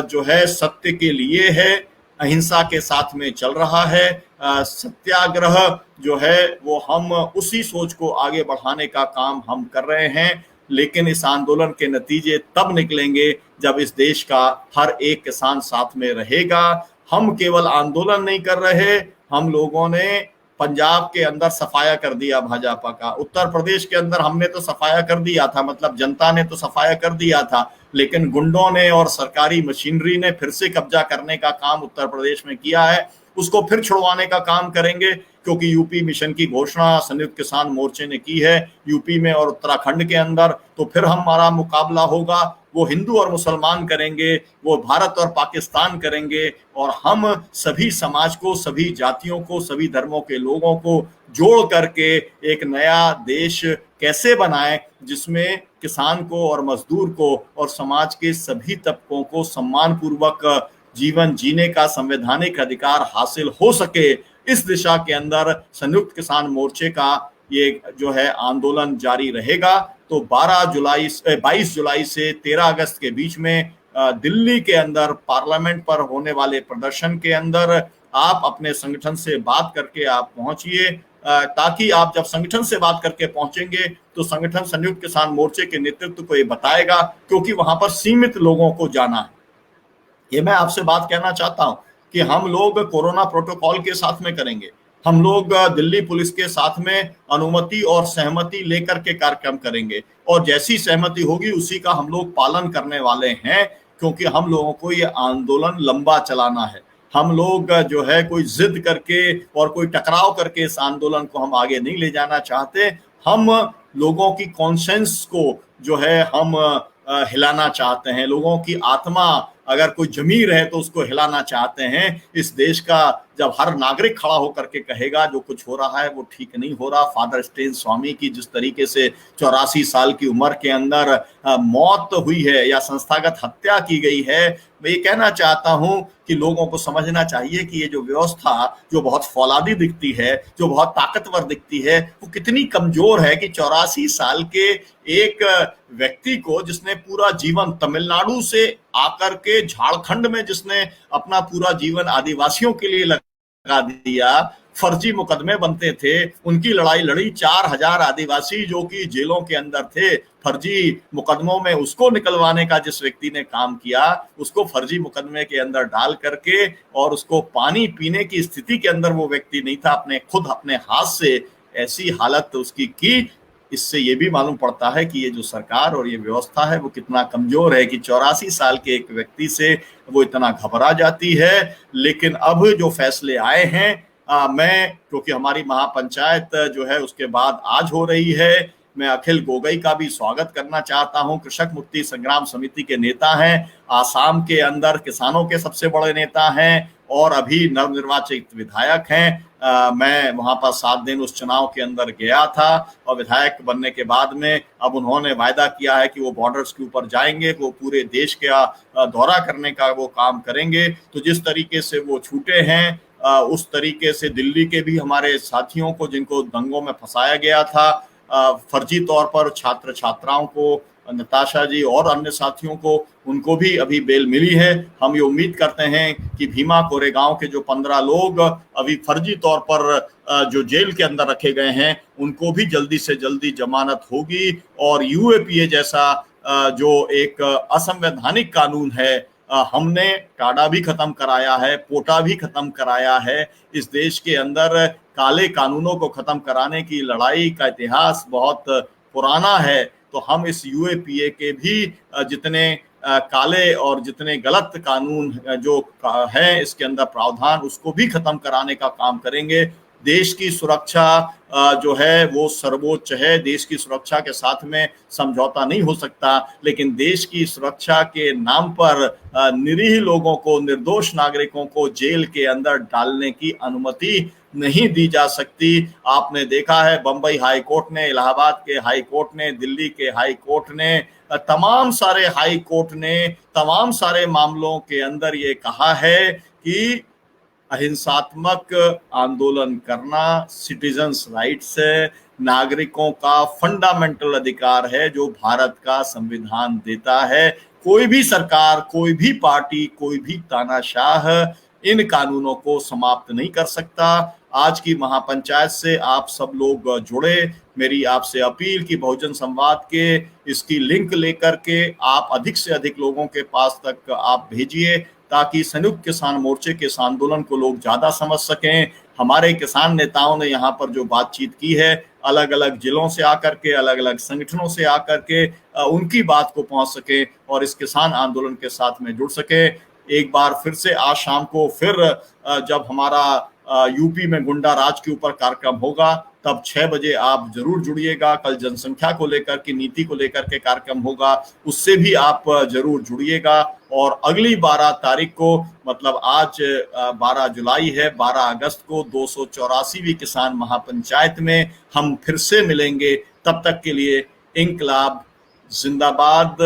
जो है सत्य के लिए है, अहिंसा के साथ में चल रहा है। सत्याग्रह जो है वो हम उसी सोच को आगे बढ़ाने का काम हम कर रहे हैं, लेकिन इस आंदोलन के नतीजे तब निकलेंगे जब इस देश का हर एक किसान साथ में रहेगा। हम केवल आंदोलन नहीं कर रहे, हम लोगों ने पंजाब के अंदर सफाया कर दिया भाजपा का, उत्तर प्रदेश के अंदर हमने तो सफाया कर दिया था, मतलब जनता ने तो सफाया कर दिया था, लेकिन गुंडों ने और सरकारी मशीनरी ने फिर से कब्जा करने का काम उत्तर प्रदेश में किया है। उसको फिर छुड़वाने का काम करेंगे क्योंकि यूपी मिशन की घोषणा संयुक्त किसान मोर्चे ने की है यूपी में और उत्तराखंड के अंदर। तो फिर हमारा मुकाबला होगा, वो हिंदू और मुसलमान करेंगे, वो भारत और पाकिस्तान करेंगे और हम सभी समाज को, सभी जातियों को, सभी धर्मों के लोगों को जोड़ करके एक नया देश कैसे बनाएं जिसमें किसान को और मजदूर को और समाज के सभी तबकों को सम्मान पूर्वक जीवन जीने का संवैधानिक अधिकार हासिल हो सके। इस दिशा के अंदर संयुक्त किसान मोर्चे का ये जो है आंदोलन जारी रहेगा। तो 22 जुलाई से 13 अगस्त के बीच में दिल्ली के अंदर पार्लियामेंट पर होने वाले प्रदर्शन के अंदर आप अपने संगठन से बात करके आप पहुंचिए, ताकि आप जब संगठन से बात करके पहुंचेंगे तो संगठन संयुक्त किसान मोर्चे के नेतृत्व को ये बताएगा, क्योंकि वहां पर सीमित लोगों को जाना है। ये मैं आपसे बात कहना चाहता हूं कि हम लोग कोरोना प्रोटोकॉल के साथ में करेंगे, हम लोग दिल्ली पुलिस के साथ में अनुमति और सहमति लेकर के कार्यक्रम करेंगे और जैसी सहमति होगी उसी का हम लोग पालन करने वाले हैं, क्योंकि हम लोगों को ये आंदोलन लंबा चलाना है। हम लोग जो है कोई जिद करके और कोई टकराव करके इस आंदोलन को हम आगे नहीं ले जाना चाहते। हम लोगों की कॉन्शेंस को जो है हम हिलाना चाहते हैं, लोगों की आत्मा, अगर कोई जमीर है तो उसको हिलाना चाहते हैं। इस देश का जब हर नागरिक खड़ा होकर के कहेगा जो कुछ हो रहा है वो ठीक नहीं हो रहा, फादर स्टेन स्वामी की जिस तरीके से 84 साल की उम्र के अंदर मौत हुई है या संस्थागत हत्या की गई है, मैं ये कहना चाहता हूं कि लोगों को समझना चाहिए कि ये जो व्यवस्था जो बहुत फौलादी दिखती है, जो बहुत ताकतवर दिखती है, वो कितनी कमजोर है कि 84 साल के एक व्यक्ति को, जिसने पूरा जीवन तमिलनाडु से आकर के झारखंड में जिसने अपना पूरा जीवन आदिवासियों के लिए लगा दिया, फर्जी मुकदमे बनते थे, उनकी लड़ाई लड़ी 4000 आदिवासी जो कि जेलों के अंदर थे, फर्जी मुकदमों में उसको निकलवाने का जिस व्यक्ति ने काम किया, उसको फर्जी मुकदमे के अंदर डाल करके और उसको पानी पीने की स्थिति के अंदर वो व्यक्ति नहीं था, अपने हाथ से ऐसी हालत उसकी की। इससे ये भी मालूम पड़ता है कि ये जो सरकार और ये व्यवस्था है वो कितना कमजोर है कि 84 साल के एक व्यक्ति से वो इतना घबरा जाती है। लेकिन अब जो फैसले आए हैं, मैं, क्योंकि हमारी महापंचायत जो है उसके बाद आज हो रही है, मैं अखिल गोगोई का भी स्वागत करना चाहता हूं। कृषक मुक्ति संग्राम समिति के नेता हैं, आसाम के अंदर किसानों के सबसे बड़े नेता हैं और अभी नवनिर्वाचित विधायक हैं। मैं वहां पर 7 दिन उस चुनाव के अंदर गया था और विधायक बनने के बाद में अब उन्होंने वायदा किया है कि वो बॉर्डर्स के ऊपर जाएंगे, वो पूरे देश का दौरा करने का वो काम करेंगे। तो जिस तरीके से वो छूटे हैं, उस तरीके से दिल्ली के भी हमारे साथियों को, जिनको दंगों में फंसाया गया था फर्जी तौर पर, छात्र छात्राओं को, नताशा जी और अन्य साथियों को, उनको भी अभी बेल मिली है। हम ये उम्मीद करते हैं कि भीमा कोरेगांव के जो 15 लोग अभी फर्जी तौर पर जो जेल के अंदर रखे गए हैं, उनको भी जल्दी से जल्दी जमानत होगी और यूएपीए जैसा जो एक असंवैधानिक कानून है, हमने टाडा भी खत्म कराया है, पोटा भी खत्म कराया है। इस देश के अंदर काले कानूनों को खत्म कराने की लड़ाई का इतिहास बहुत पुराना है। तो हम इस यूएपीए के भी जितने काले और जितने गलत कानून जो है इसके अंदर प्रावधान, उसको भी खत्म कराने का काम करेंगे। देश की सुरक्षा जो है वो सर्वोच्च है, देश की सुरक्षा के साथ में समझौता नहीं हो सकता, लेकिन देश की सुरक्षा के नाम पर निरीह लोगों को, निर्दोष नागरिकों को जेल के अंदर डालने की अनुमति नहीं दी जा सकती। आपने देखा है बंबई हाई कोर्ट ने, इलाहाबाद के हाई कोर्ट ने, दिल्ली के हाई कोर्ट ने, तमाम सारे हाई कोर्ट ने तमाम सारे मामलों के अंदर ये कहा है कि अहिंसात्मक आंदोलन करना सिटीजन्स राइट्स है, नागरिकों का फंडामेंटल अधिकार है जो भारत का संविधान देता है। कोई भी सरकार, कोई भी पार्टी, कोई भी तानाशाह इन कानूनों को समाप्त नहीं कर सकता। आज की महापंचायत से आप सब लोग जुड़े, मेरी आपसे अपील कि बहुजन संवाद के इसकी लिंक लेकर के आप अधिक से अधिक लोगों के पास तक आप भेजिए, ताकि संयुक्त किसान मोर्चे के इस आंदोलन को लोग ज्यादा समझ सकें। हमारे किसान नेताओं ने यहाँ पर जो बातचीत की है, अलग अलग जिलों से आकर के, अलग अलग संगठनों से आकर के उनकी बात को पहुंच सके और इस किसान आंदोलन के साथ में जुड़ सके। एक बार फिर से आज शाम को फिर जब हमारा यूपी में गुंडा राज के ऊपर कार्यक्रम होगा, तब 6 बजे आप जरूर जुड़िएगा। कल जनसंख्या को लेकर के, नीति को लेकर के कार्यक्रम होगा, उससे भी आप जरूर जुड़िएगा। और अगली 12 तारीख को, मतलब आज 12 जुलाई है, 12 अगस्त को 284वीं किसान महापंचायत में हम फिर से मिलेंगे। तब तक के लिए इंकलाब जिंदाबाद,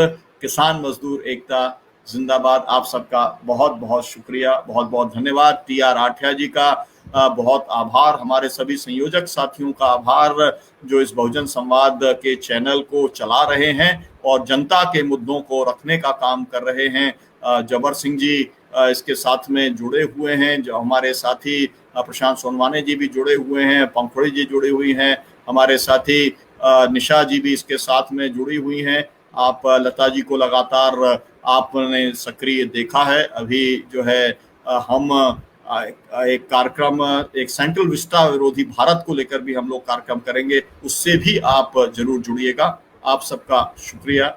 किसान मजदूर एकता जिंदाबाद। आप सबका बहुत बहुत शुक्रिया, बहुत बहुत धन्यवाद। TR आठिया जी का बहुत आभार, हमारे सभी संयोजक साथियों का आभार जो इस बहुजन संवाद के चैनल को चला रहे हैं और जनता के मुद्दों को रखने का काम कर रहे हैं। जबर सिंह जी इसके साथ में जुड़े हुए हैं, जो हमारे साथी प्रशांत सोनवाने जी भी जुड़े हुए हैं, पंखुड़ी जी जुड़ी हुई हैं, हमारे साथी निशा जी भी इसके साथ में जुड़ी हुई हैं। आप लता जी को लगातार आपने सक्रिय देखा है। अभी जो है हम एक कार्यक्रम, एक सेंट्रल विस्टा विरोधी भारत को लेकर भी हम लोग कार्यक्रम करेंगे, उससे भी आप जरूर जुड़िएगा। आप सबका शुक्रिया,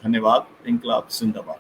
धन्यवाद। इंकलाब जिंदाबाद।